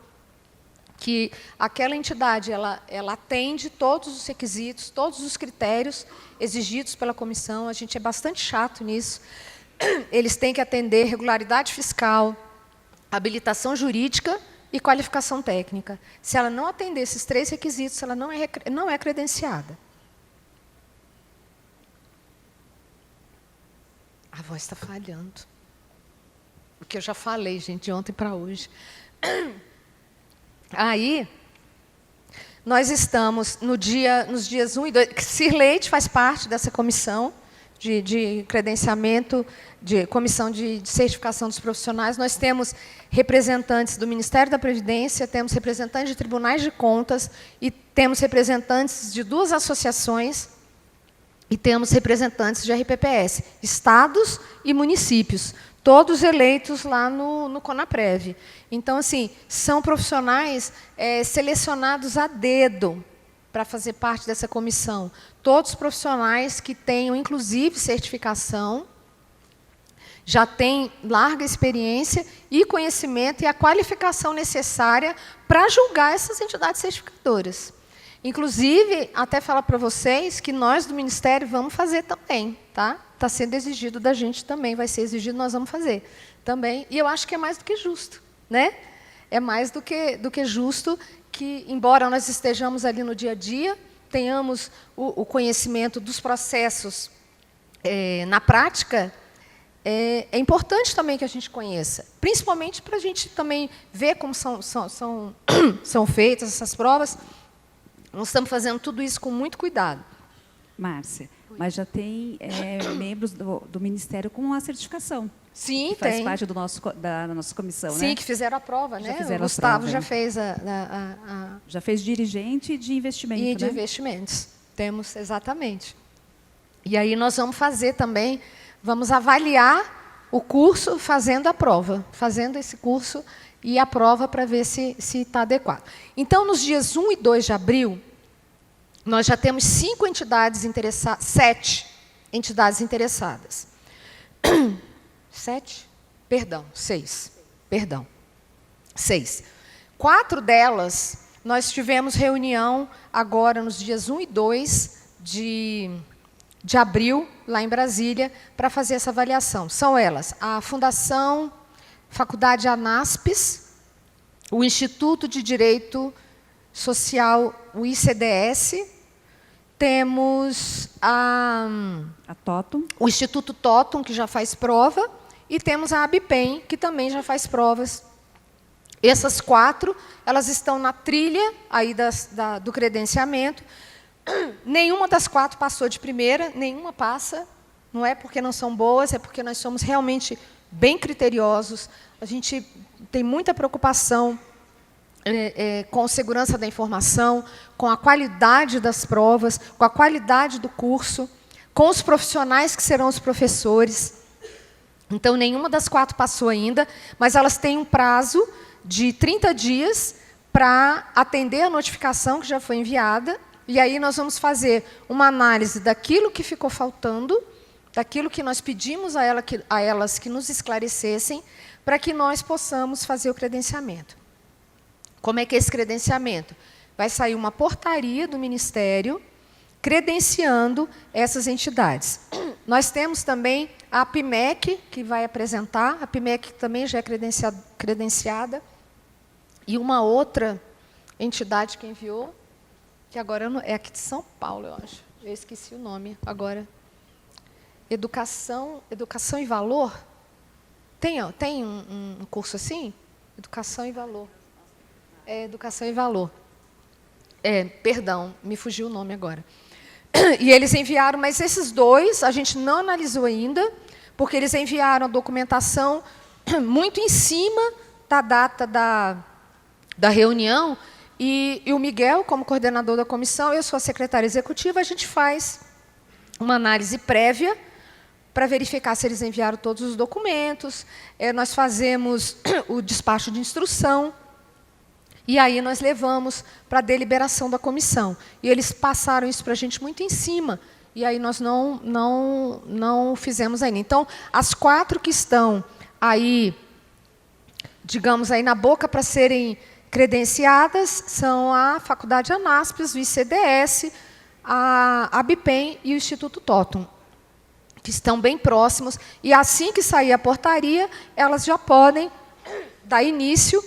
que aquela entidade ela atende todos os requisitos, todos os critérios exigidos pela comissão. A gente é bastante chato nisso. Eles têm que atender regularidade fiscal, habilitação jurídica e qualificação técnica. Se ela não atender esses 3 requisitos, ela não é credenciada. A voz está falhando. O que eu já falei, gente, de ontem para hoje. Aí, nós estamos nos dias 1 e 2. Sir Leite faz parte dessa comissão de credenciamento, de comissão de certificação dos profissionais. Nós temos representantes do Ministério da Previdência, temos representantes de tribunais de contas e temos representantes de 2 associações. E temos representantes de RPPS, estados e municípios, todos eleitos lá no CONAPREV. Então, assim, são profissionais selecionados a dedo para fazer parte dessa comissão. Todos profissionais que tenham, inclusive, certificação, já têm larga experiência e conhecimento e a qualificação necessária para julgar essas entidades certificadoras. Inclusive, até falar para vocês que nós do Ministério vamos fazer também. Tá? Está sendo exigido da gente também, vai ser exigido, nós vamos fazer também. E eu acho que é mais do que justo. Né? É mais do que justo que, embora nós estejamos ali no dia a dia, tenhamos o conhecimento dos processos na prática, é importante também que a gente conheça. Principalmente para a gente também ver como são feitas essas provas. Nós estamos fazendo tudo isso com muito cuidado. Márcia, mas já tem membros do Ministério com a certificação. Sim, que faz parte da nossa comissão, sim, né? que fizeram a prova, já né? Fizeram o Gustavo prova, já né? fez Já fez dirigente de investimento, e né? de investimentos. Temos, exatamente. E aí nós vamos fazer também, vamos avaliar o curso fazendo a prova, fazendo esse curso e a prova para ver se está adequado. Então, nos dias 1 e 2 de abril, nós já temos 7 entidades interessadas. 6. 4 delas, nós tivemos reunião agora nos dias 1 e 2 de abril, lá em Brasília, para fazer essa avaliação. São elas, a Fundação Faculdade ANASPES, o Instituto de Direito Social, o ICDS, temos o Instituto Totum, que já faz prova, e temos a ABPEM, que também já faz provas. Essas 4, elas estão na trilha aí do credenciamento. Nenhuma das 4 passou de primeira, nenhuma passa. Não é porque não são boas, é porque nós somos realmente bem criteriosos. A gente tem muita preocupação com segurança da informação, com a qualidade das provas, com a qualidade do curso, com os profissionais que serão os professores. Então, nenhuma das 4 passou ainda, mas elas têm um prazo de 30 dias para atender a notificação que já foi enviada, e aí nós vamos fazer uma análise daquilo que ficou faltando, daquilo que nós pedimos a elas que nos esclarecessem, para que nós possamos fazer o credenciamento. Como é que é esse credenciamento? Vai sair uma portaria do Ministério credenciando essas entidades. Nós temos também a APIMEC, que vai apresentar, a APIMEC também já é credenciada, e uma outra entidade que enviou, que agora é aqui de São Paulo, eu acho. Eu esqueci o nome agora. Educação e Valor? Tem um curso assim? Educação e Valor. Educação e Valor. Perdão, me fugiu o nome agora. E eles enviaram, mas esses 2 a gente não analisou ainda, porque eles enviaram a documentação muito em cima da data da reunião, e o Miguel, como coordenador da comissão, eu sou a secretária executiva, a gente faz uma análise prévia para verificar se eles enviaram todos os documentos, nós fazemos o despacho de instrução, e aí nós levamos para a deliberação da comissão. E eles passaram isso para a gente muito em cima, e aí nós não fizemos ainda. Então, as 4 que estão aí, digamos, aí na boca para serem credenciadas, são a Faculdade Anaspes, o ICDS, a ABPEM e o Instituto Totum, que estão bem próximos, e assim que sair a portaria, elas já podem dar início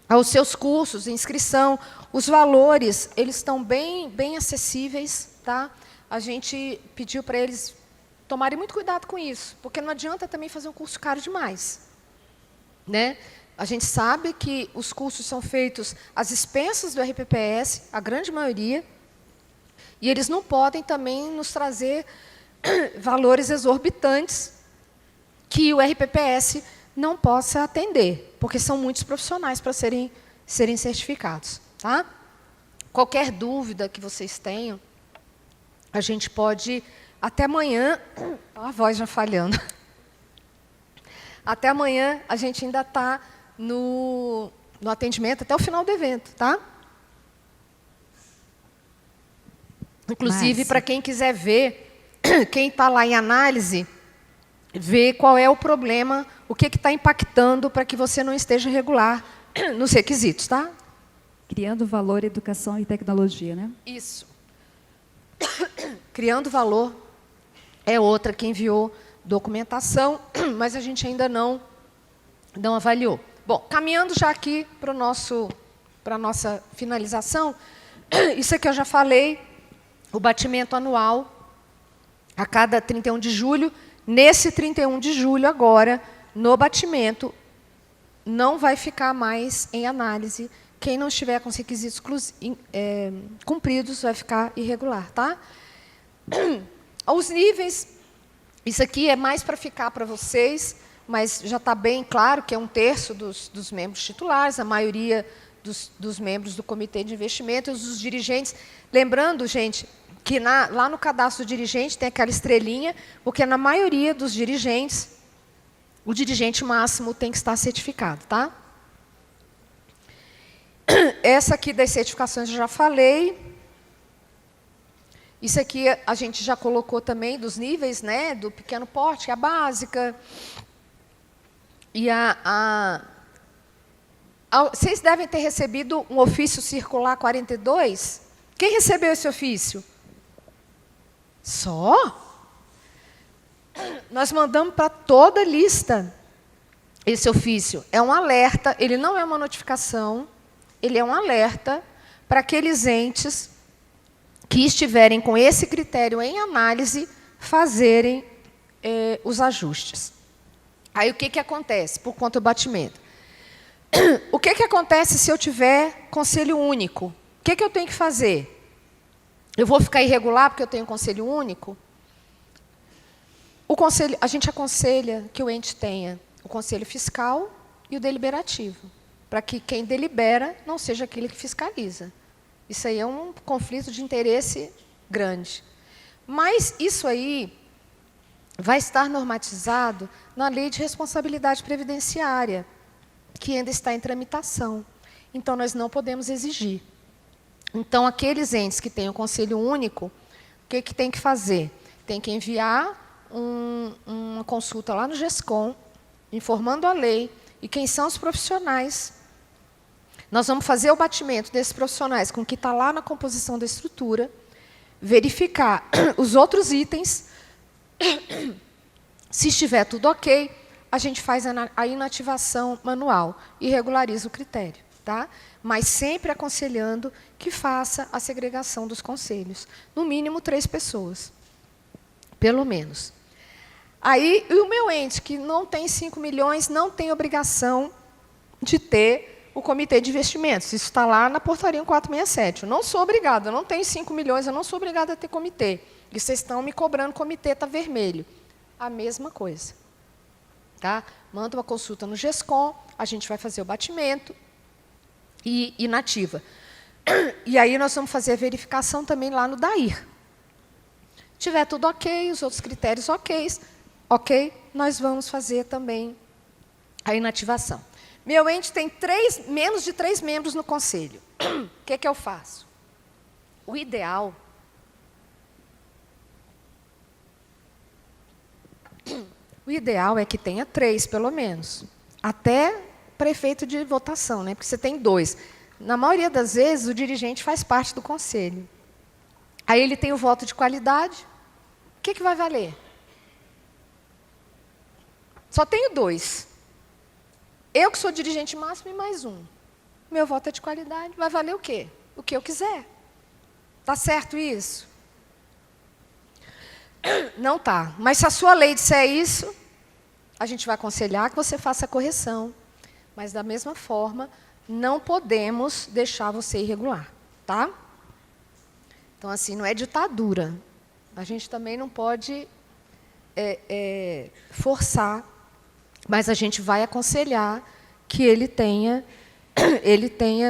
aos seus cursos, inscrição. Os valores, eles estão bem acessíveis, tá? A gente pediu para eles tomarem muito cuidado com isso, porque não adianta também fazer um curso caro demais, né? A gente sabe que os cursos são feitos às expensas do RPPS, a grande maioria, e eles não podem também nos trazer valores exorbitantes que o RPPS não possa atender, porque são muitos profissionais para serem certificados. Tá? Qualquer dúvida que vocês tenham, a gente pode, até amanhã, a voz já falhando, até amanhã a gente ainda está no atendimento até o final do evento. Tá? Inclusive, para quem quiser ver, quem está lá em análise, ver qual é o problema, o que está impactando para que você não esteja regular nos requisitos. Tá? Criando Valor, Educação e Tecnologia, né? Isso. Criando Valor é outra que enviou documentação, mas a gente ainda não avaliou. Bom, caminhando já aqui para a nossa finalização, isso aqui eu já falei, o batimento anual a cada 31 de julho. Nesse 31 de julho, agora, no batimento, não vai ficar mais em análise. Quem não estiver com os requisitos cumpridos vai ficar irregular. Tá? Os níveis, isso aqui é mais para ficar para vocês, mas já está bem claro que é 1/3 dos membros titulares, a maioria dos membros do comitê de investimentos, os dirigentes. Lembrando, gente, que lá no cadastro do dirigente tem aquela estrelinha, porque na maioria dos dirigentes, o dirigente máximo tem que estar certificado. Tá? Essa aqui das certificações eu já falei. Isso aqui a gente já colocou também dos níveis, né, do pequeno porte, a básica. E vocês devem ter recebido um ofício circular 42. Quem recebeu esse ofício? Só? Nós mandamos para toda a lista esse ofício. É um alerta, ele não é uma notificação, ele é um alerta para aqueles entes que estiverem com esse critério em análise fazerem os ajustes. Aí o que acontece por conta do batimento? O que acontece se eu tiver conselho único? O que eu tenho que fazer? eu vou ficar irregular porque eu tenho um conselho único? A gente aconselha que o ente tenha o conselho fiscal e o deliberativo, para que quem delibera não seja aquele que fiscaliza. Isso aí é um conflito de interesse grande. Mas isso aí vai estar normatizado na Lei de Responsabilidade Previdenciária, que ainda está em tramitação. Então, nós não podemos exigir. Então, aqueles entes que têm o conselho único, o que tem que fazer? Tem que enviar uma consulta lá no GESCOM, informando a lei e quem são os profissionais. Nós vamos fazer o batimento desses profissionais com o que está lá na composição da estrutura, verificar os outros itens. Se estiver tudo ok, a gente faz a inativação manual e regulariza o critério. Tá? Mas sempre aconselhando que faça a segregação dos conselhos. No mínimo 3 pessoas, pelo menos. Aí, o meu ente, que não tem 5 milhões, não tem obrigação de ter o comitê de investimentos. Isso está lá na portaria 1467. Eu não sou obrigada, eu não tenho 5 milhões, eu não sou obrigada a ter comitê. E vocês estão me cobrando, comitê está vermelho. A mesma coisa. Tá? Manda uma consulta no GESCOM, a gente vai fazer o batimento e inativa. E aí nós vamos fazer a verificação também lá no DAIR. Se tiver tudo ok, os outros critérios ok, nós vamos fazer também a inativação. Meu ente tem menos de 3 membros no conselho. O que eu faço? O ideal é que tenha 3, pelo menos. Até prefeito de votação, né? Porque você tem 2. Na maioria das vezes, o dirigente faz parte do conselho. Aí ele tem o voto de qualidade. O que vai valer? Só tenho 2. Eu que sou dirigente máximo e mais 1. Meu voto é de qualidade. Vai valer o quê? O que eu quiser. Tá certo isso? Não tá. Mas se a sua lei disser isso, a gente vai aconselhar que você faça a correção. Mas, da mesma forma, não podemos deixar você irregular. Tá? Então, assim, não é ditadura. A gente também não pode forçar, mas a gente vai aconselhar que ele tenha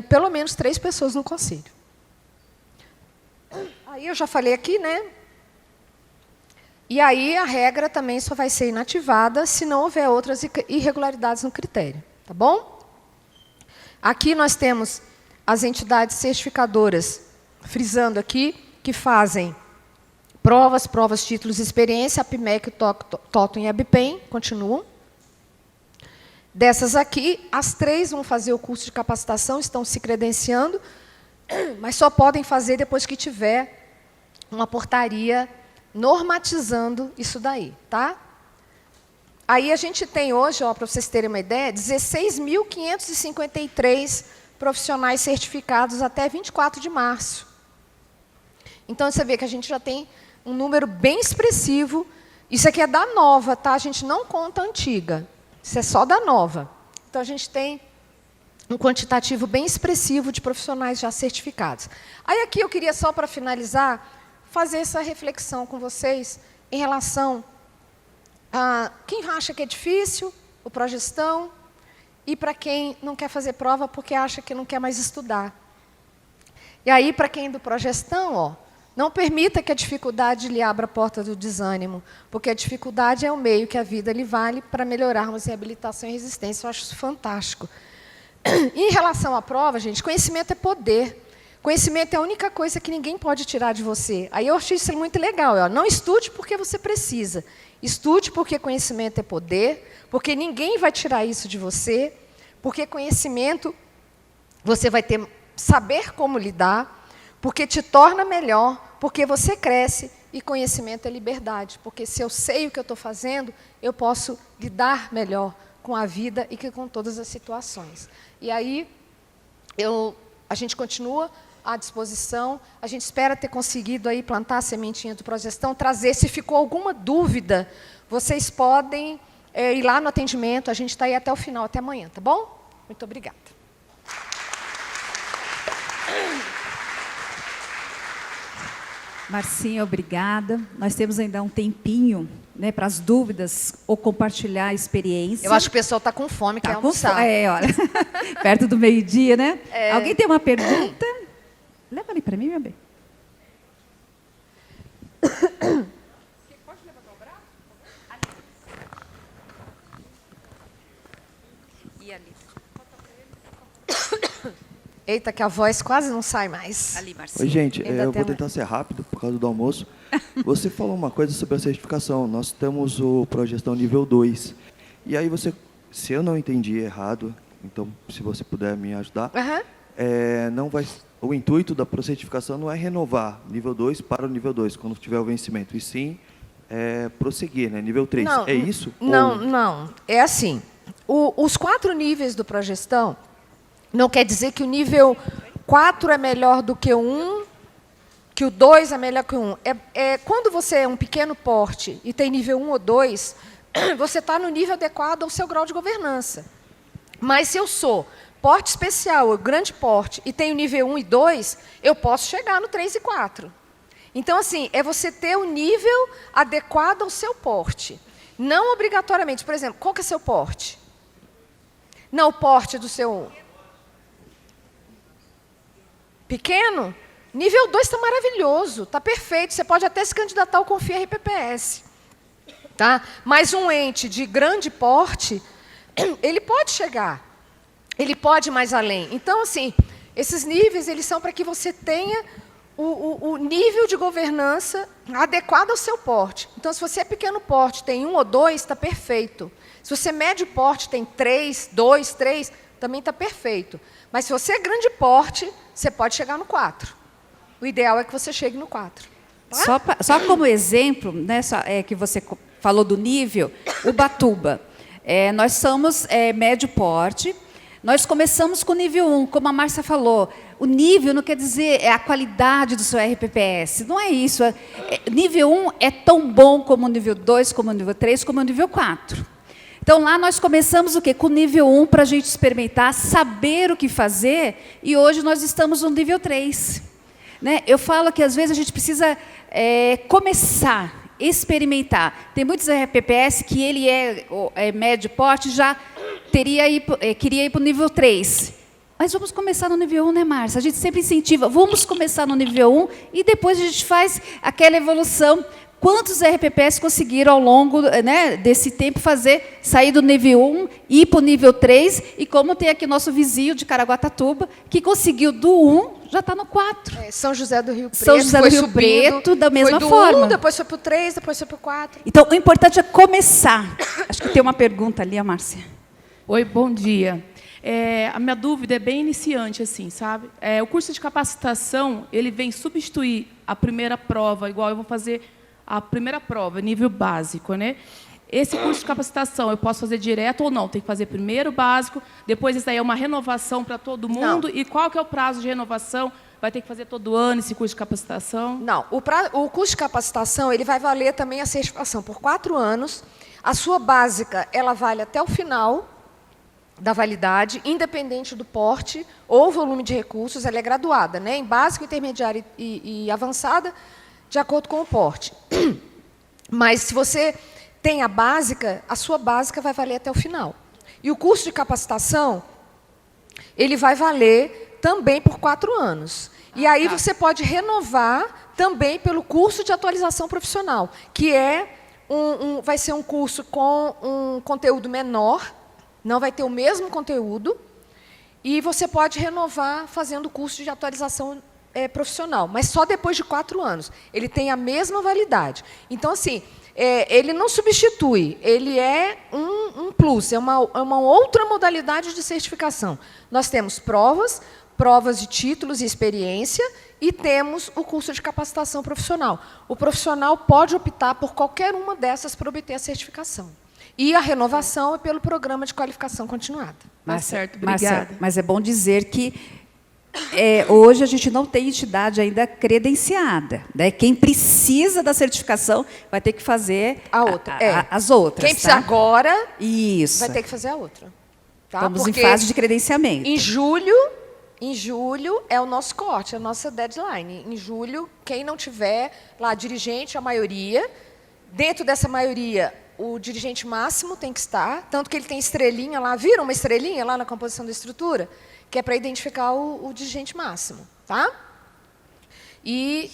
pelo menos 3 pessoas no conselho. Aí eu já falei aqui, né? E aí a regra também só vai ser inativada se não houver outras irregularidades no critério. Tá bom? Aqui nós temos as entidades certificadoras, frisando aqui, que fazem provas, títulos e experiência, a PIMEC, TOTUM e a BPEM, continuam. Dessas aqui, as 3 vão fazer o curso de capacitação, estão se credenciando, mas só podem fazer depois que tiver uma portaria normatizando isso daí. Tá? Aí a gente tem hoje, para vocês terem uma ideia, 16.553 profissionais certificados até 24 de março. Então, você vê que a gente já tem um número bem expressivo. Isso aqui é da nova, tá? A gente não conta a antiga. Isso é só da nova. Então, a gente tem um quantitativo bem expressivo de profissionais já certificados. Aí, aqui, eu queria só, para finalizar, fazer essa reflexão com vocês em relação a quem acha que é difícil, o progestão, e para quem não quer fazer prova porque acha que não quer mais estudar. E aí, para quem é do progestão, não permita que a dificuldade lhe abra a porta do desânimo, porque a dificuldade é o meio que a vida lhe vale para melhorarmos reabilitação e resistência. Eu acho isso fantástico. Em relação à prova, gente, conhecimento é poder. Conhecimento é a única coisa que ninguém pode tirar de você. Aí eu achei isso muito legal. Não estude porque você precisa. Estude porque conhecimento é poder, porque ninguém vai tirar isso de você, porque conhecimento você vai saber como lidar, porque te torna melhor, porque você cresce, e conhecimento é liberdade, porque se eu sei o que eu estou fazendo, eu posso lidar melhor com a vida e com todas as situações. E aí, a gente continua à disposição, a gente espera ter conseguido aí plantar a sementinha do Progestão, trazer, se ficou alguma dúvida, vocês podem ir lá no atendimento, a gente está aí até o final, até amanhã, tá bom? Muito obrigada. Marcinha, obrigada. Nós temos ainda um tempinho, né, para as dúvidas ou compartilhar a experiência. Eu acho que o pessoal está com fome, quer almoçar. Olha, perto do meio-dia, né? Alguém tem uma pergunta? Leva ali para mim, meu bem. Pode levantar o braço? E ali. Eita, que a voz quase não sai mais. Ali, Marcinha. Oi, gente, Ainda eu tem vou tentar ser rápido por causa do almoço. Você falou uma coisa sobre a certificação. Nós temos o Progestão nível 2. E aí você, se eu não entendi errado, então se você puder me ajudar, Aham. não vai, o intuito da certificação não é renovar nível 2 para o nível 2, quando tiver o vencimento, e sim prosseguir, né? Nível 3. Não, É isso? Não, não. É assim, os 4 níveis do Progestão não quer dizer que o nível 4 é melhor do que o 1, que o 2 é melhor que o 1. Quando você é um pequeno porte e tem nível 1 ou 2, você está no nível adequado ao seu grau de governança. Mas se eu sou porte especial, ou grande porte, e tenho nível 1 e 2, eu posso chegar no 3 e 4. Então, assim, é você ter o nível adequado ao seu porte. Não obrigatoriamente. Por exemplo, qual que é seu porte? Não, o porte do seu... Pequeno? Nível 2 está maravilhoso, está perfeito. Você pode até se candidatar ao Confia RPPS. Tá? Mas um ente de grande porte, ele pode chegar. Ele pode ir mais além. Então, assim, esses níveis eles são para que você tenha o nível de governança adequado ao seu porte. Então, se você é pequeno porte, tem 1 ou 2, está perfeito. Se você é médio porte, tem 3, 2, 3, também está perfeito. Mas se você é grande porte, você pode chegar no 4. O ideal é que você chegue no 4. Tá? Só como exemplo, né, que você falou do nível, Ubatuba. Nós somos médio porte. Nós começamos com o nível 1, como a Márcia falou. O nível não quer dizer a qualidade do seu RPPS. Não é isso. Nível 1 é tão bom como o nível 2, como o nível 3, como o nível 4. Então, lá nós começamos o quê? Com o nível 1 para a gente experimentar, saber o que fazer, e hoje nós estamos no nível 3. Né? Eu falo que, às vezes, a gente precisa começar, experimentar. Tem muitos RPPS que ele é médio porte, já queria ir para o nível 3. Mas vamos começar no nível 1, né, Márcia? A gente sempre incentiva, vamos começar no nível 1 e depois a gente faz aquela evolução. Quantos RPPS conseguiram, ao longo, né, desse tempo, sair do nível 1 e ir para o nível 3? E como tem aqui nosso vizinho de Caraguatatuba, que conseguiu do 1, já está no 4. São José do Rio Preto. São José do Rio Preto, da mesma forma. Foi do 1, depois foi para o 3, depois foi para o 4. Então, o importante é começar. Acho que tem uma pergunta ali, a Márcia. Oi, bom dia. A minha dúvida é bem iniciante, assim, sabe? O curso de capacitação, ele vem substituir a primeira prova, igual eu vou fazer a primeira prova, nível básico, né? Esse curso de capacitação eu posso fazer direto ou não? Tem que fazer primeiro o básico, depois isso aí é uma renovação para todo mundo? Não. E qual que é o prazo de renovação? Vai ter que fazer todo ano esse curso de capacitação? Não, o curso de capacitação ele vai valer também a certificação por 4 anos. A sua básica, ela vale até o final da validade, independente do porte ou volume de recursos, ela é graduada, né? Em básico, intermediária e avançada, de acordo com o porte. Mas, se você tem a básica, a sua básica vai valer até o final. E o curso de capacitação, ele vai valer também por 4 anos. E aí você pode renovar também pelo curso de atualização profissional, que vai ser um curso com um conteúdo menor, não vai ter o mesmo conteúdo, e você pode renovar fazendo o curso de atualização profissional, mas só depois de 4 anos. Ele tem a mesma validade. Então, assim, ele não substitui, ele é um plus, é uma outra modalidade de certificação. Nós temos provas de títulos e experiência, e temos o curso de capacitação profissional. O profissional pode optar por qualquer uma dessas para obter a certificação. E a renovação é pelo programa de qualificação continuada. Certo, obrigada. Márcia, mas é bom dizer que hoje a gente não tem entidade ainda credenciada. Né? Quem precisa da certificação vai ter que fazer as outras. Quem precisa agora vai ter que fazer a outra. Tá? Estamos em fase de credenciamento. Em julho Em julho é o nosso corte, é a nossa deadline. Em julho, quem não tiver lá dirigente, a maioria, dentro dessa maioria, o dirigente máximo tem que estar, tanto que ele tem estrelinha lá, viram uma estrelinha lá na composição da estrutura? Que é para identificar o dirigente máximo. Tá? E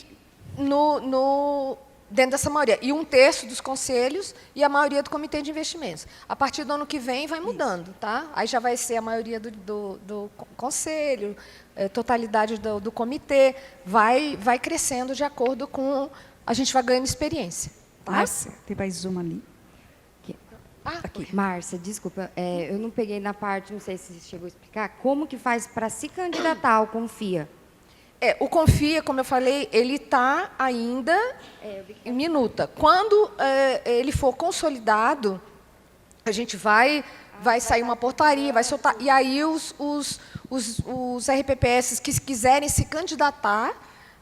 dentro dessa maioria. E 1/3 dos conselhos e a maioria do comitê de investimentos. A partir do ano que vem vai mudando. Tá? Aí já vai ser a maioria do conselho, totalidade do comitê, vai crescendo de acordo com... A gente vai ganhando experiência. Tá? Márcia, tem mais uma ali. Aqui. Márcia, desculpa, eu não peguei na parte, não sei se você chegou a explicar, como que faz para se candidatar ao Confia? O Confia, como eu falei, ele está ainda em minuta. Quando ele for consolidado, a gente vai sair uma portaria, vai soltar, e aí os RPPS que quiserem se candidatar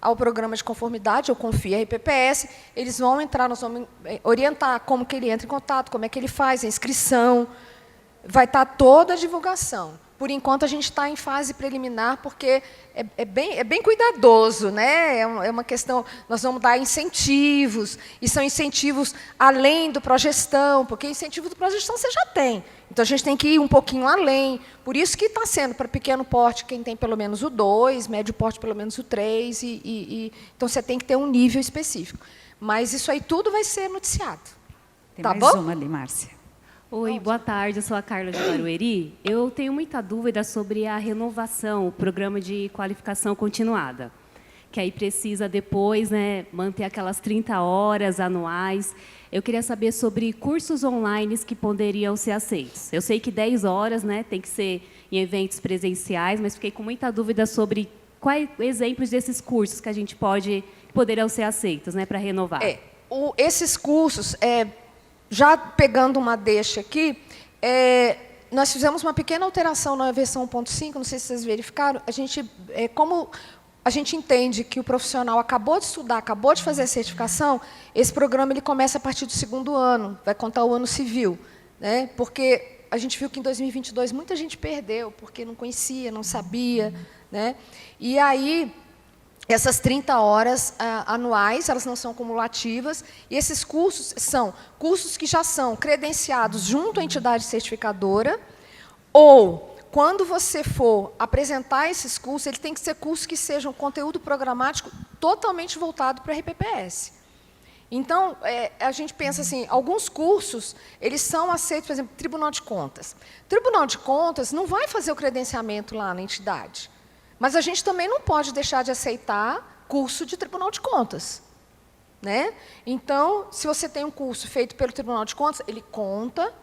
ao programa de conformidade, ou Confia RPPS, eles vão entrar, nós vamos orientar como que ele entra em contato, como é que ele faz a inscrição, vai estar toda a divulgação. Por enquanto, a gente está em fase preliminar, porque é bem cuidadoso, né? É uma questão, nós vamos dar incentivos, e são incentivos além do progestão, porque incentivo do progestão você já tem. Então, a gente tem que ir um pouquinho além. Por isso que está sendo para pequeno porte quem tem pelo menos o 2, médio porte pelo menos o 3, então você tem que ter um nível específico. Mas isso aí tudo vai ser noticiado. Tem Tá mais bom? uma ali, Márcia. Oi, boa tarde, eu sou a Carla de Barueri. Eu tenho muita dúvida sobre a renovação, o programa de qualificação continuada, que aí precisa depois, né, manter aquelas 30 horas anuais. Eu queria saber sobre cursos online que poderiam ser aceitos. Eu sei que 10 horas, né, tem que ser em eventos presenciais, mas fiquei com muita dúvida sobre quais exemplos desses cursos que a gente poderiam ser aceitos, né, para renovar. Esses cursos... Já pegando uma deixa aqui, nós fizemos uma pequena alteração na versão 1.5, não sei se vocês verificaram. Como a gente entende que o profissional acabou de estudar, acabou de fazer a certificação, esse programa ele começa a partir do 2º ano, vai contar o ano civil. Né? Porque a gente viu que em 2022 muita gente perdeu, porque não conhecia, não sabia. Né? E aí... Essas 30 horas anuais, elas não são cumulativas, e esses cursos são cursos que já são credenciados junto à entidade certificadora, ou, quando você for apresentar esses cursos, ele tem que ser cursos que sejam conteúdo programático totalmente voltado para a RPPS. Então, a gente pensa assim, alguns cursos, eles são aceitos, por exemplo, Tribunal de Contas. Tribunal de Contas não vai fazer o credenciamento lá na entidade. Mas a gente também não pode deixar de aceitar curso de Tribunal de Contas. Né? Então, se você tem um curso feito pelo Tribunal de Contas, ele conta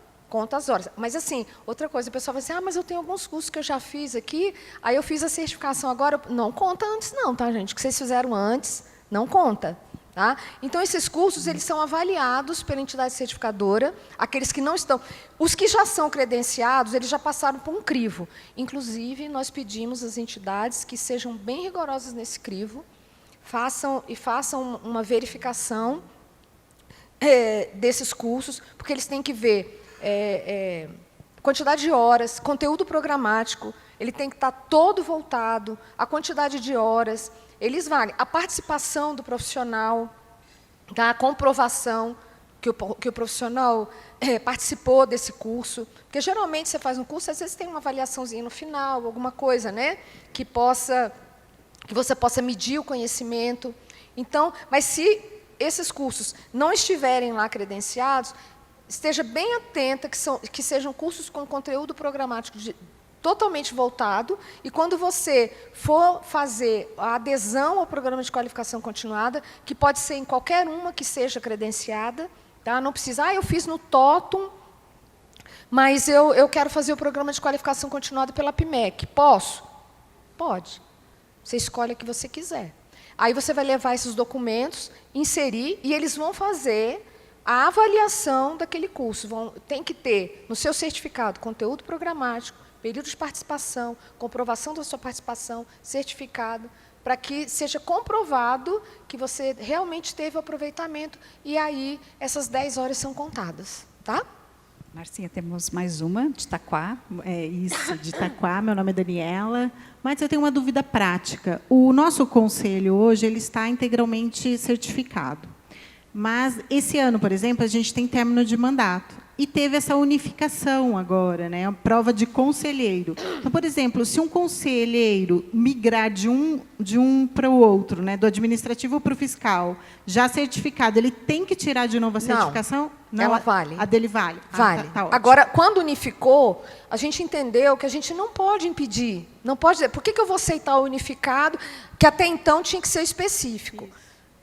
as horas. Mas, assim, outra coisa, o pessoal vai dizer, mas eu tenho alguns cursos que eu já fiz aqui, aí eu fiz a certificação agora. Não conta antes não, tá, gente? O que vocês fizeram antes, não conta. Tá? Então, esses cursos eles são avaliados pela entidade certificadora, aqueles que não estão... Os que já são credenciados, eles já passaram por um crivo. Inclusive, nós pedimos às entidades que sejam bem rigorosas nesse crivo, façam uma verificação desses cursos, porque eles têm que ver quantidade de horas, conteúdo programático, ele tem que estar todo voltado, a quantidade de horas... Eles valem a participação do profissional, tá? A comprovação que o profissional participou desse curso. Porque, geralmente, você faz um curso, às vezes tem uma avaliaçãozinha no final, alguma coisa, né? que você possa medir o conhecimento. Então, mas se esses cursos não estiverem lá credenciados, esteja bem atenta que sejam cursos com conteúdo programático totalmente voltado, e quando você for fazer a adesão ao programa de qualificação continuada, que pode ser em qualquer uma que seja credenciada, tá? Não precisa, eu fiz no TOTUM, mas eu quero fazer o programa de qualificação continuada pela PMEC. Posso? Pode. Você escolhe a que você quiser. Aí você vai levar esses documentos, inserir, e eles vão fazer a avaliação daquele curso. Tem que ter no seu certificado conteúdo programático, período de participação, comprovação da sua participação, certificado, para que seja comprovado que você realmente teve o aproveitamento, e aí essas 10 horas são contadas. Tá? Marcinha, temos mais uma, de Itaquá. É isso, de Itaquá. Meu nome é Daniela. Mas eu tenho uma dúvida prática. O nosso conselho hoje ele está integralmente certificado. Mas esse ano, por exemplo, a gente tem término de mandato. E teve essa unificação agora, né? A prova de conselheiro. Então, por exemplo, se um conselheiro migrar de um para o outro, né? Do administrativo para o fiscal, já certificado, ele tem que tirar de novo a certificação? Não, ela vale. A dele vale? Vale. Tá ótimo. Agora, quando unificou, a gente entendeu que a gente não pode impedir. Não pode dizer, por que eu vou aceitar o unificado, que até então tinha que ser específico?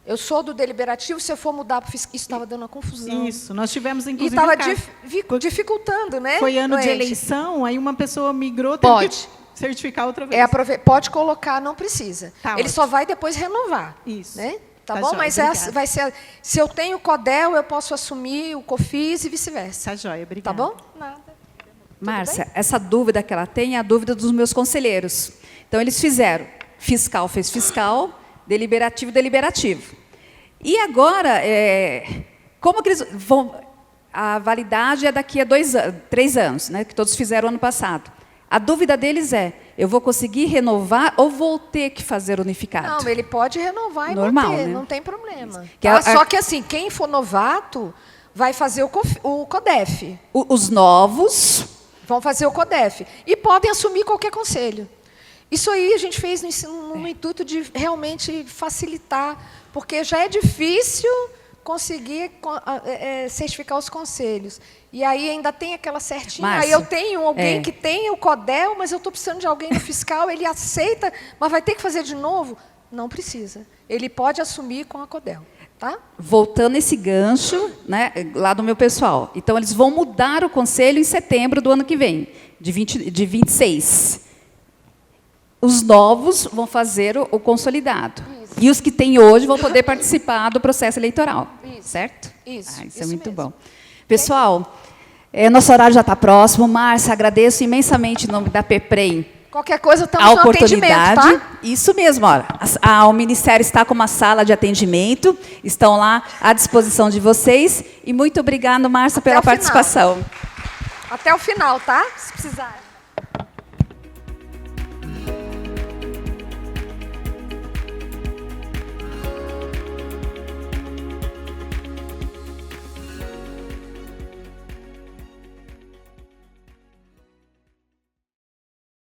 Eu sou do deliberativo, se eu for mudar para o fiscal, isso estava dando uma confusão. Isso, nós tivemos, inclusive, E estava dificultando, né? Foi ano de doente. eleição, aí uma pessoa migrou, teve que certificar outra vez. Pode colocar, não precisa. Tá Ele ótimo. só vai depois renovar. Isso. Né? Tá Tá bom? jóia, Mas obrigada. vai ser, se eu tenho o CODEL, eu posso assumir o COFIS e vice-versa. Tá jóia, Tá obrigada. bom? Nada. Márcia, essa dúvida que ela tem é a dúvida dos meus conselheiros. Então, eles fizeram, fiscal fez fiscal, deliberativo, deliberativo. E agora, como que eles vão... A validade é daqui a 3 anos, né, que todos fizeram ano passado. A dúvida deles é, eu vou conseguir renovar ou vou ter que fazer unificado? Não, ele pode renovar e Normal, manter, né? não tem problema. Que Tá? Só que, assim, quem for novato vai fazer o CODEF. Os novos... Vão fazer o CODEF. E podem assumir qualquer conselho. Isso aí a gente fez no intuito de realmente facilitar, porque já é difícil conseguir certificar os conselhos. E aí ainda tem aquela certinha. Márcia, aí eu tenho alguém que tem o CODEL, mas eu estou precisando de alguém no fiscal, ele aceita, mas vai ter que fazer de novo? Não precisa. Ele pode assumir com a CODEL. Tá? Voltando esse gancho, né, lá do meu pessoal. Então, eles vão mudar o conselho em setembro do ano que vem, de 26. Os novos vão fazer o consolidado. Isso. E os que têm hoje vão poder participar do processo eleitoral. Isso. Certo? Isso. Isso é muito mesmo. bom. Pessoal, nosso horário já está próximo. Márcia, agradeço imensamente em nome da PEPREM Qualquer coisa, estamos a no oportunidade. atendimento, tá? Isso mesmo, olha. O Ministério está com uma sala de atendimento, estão lá à disposição de vocês. E muito obrigada, Márcia, pela participação. Até o final, tá? Se precisar.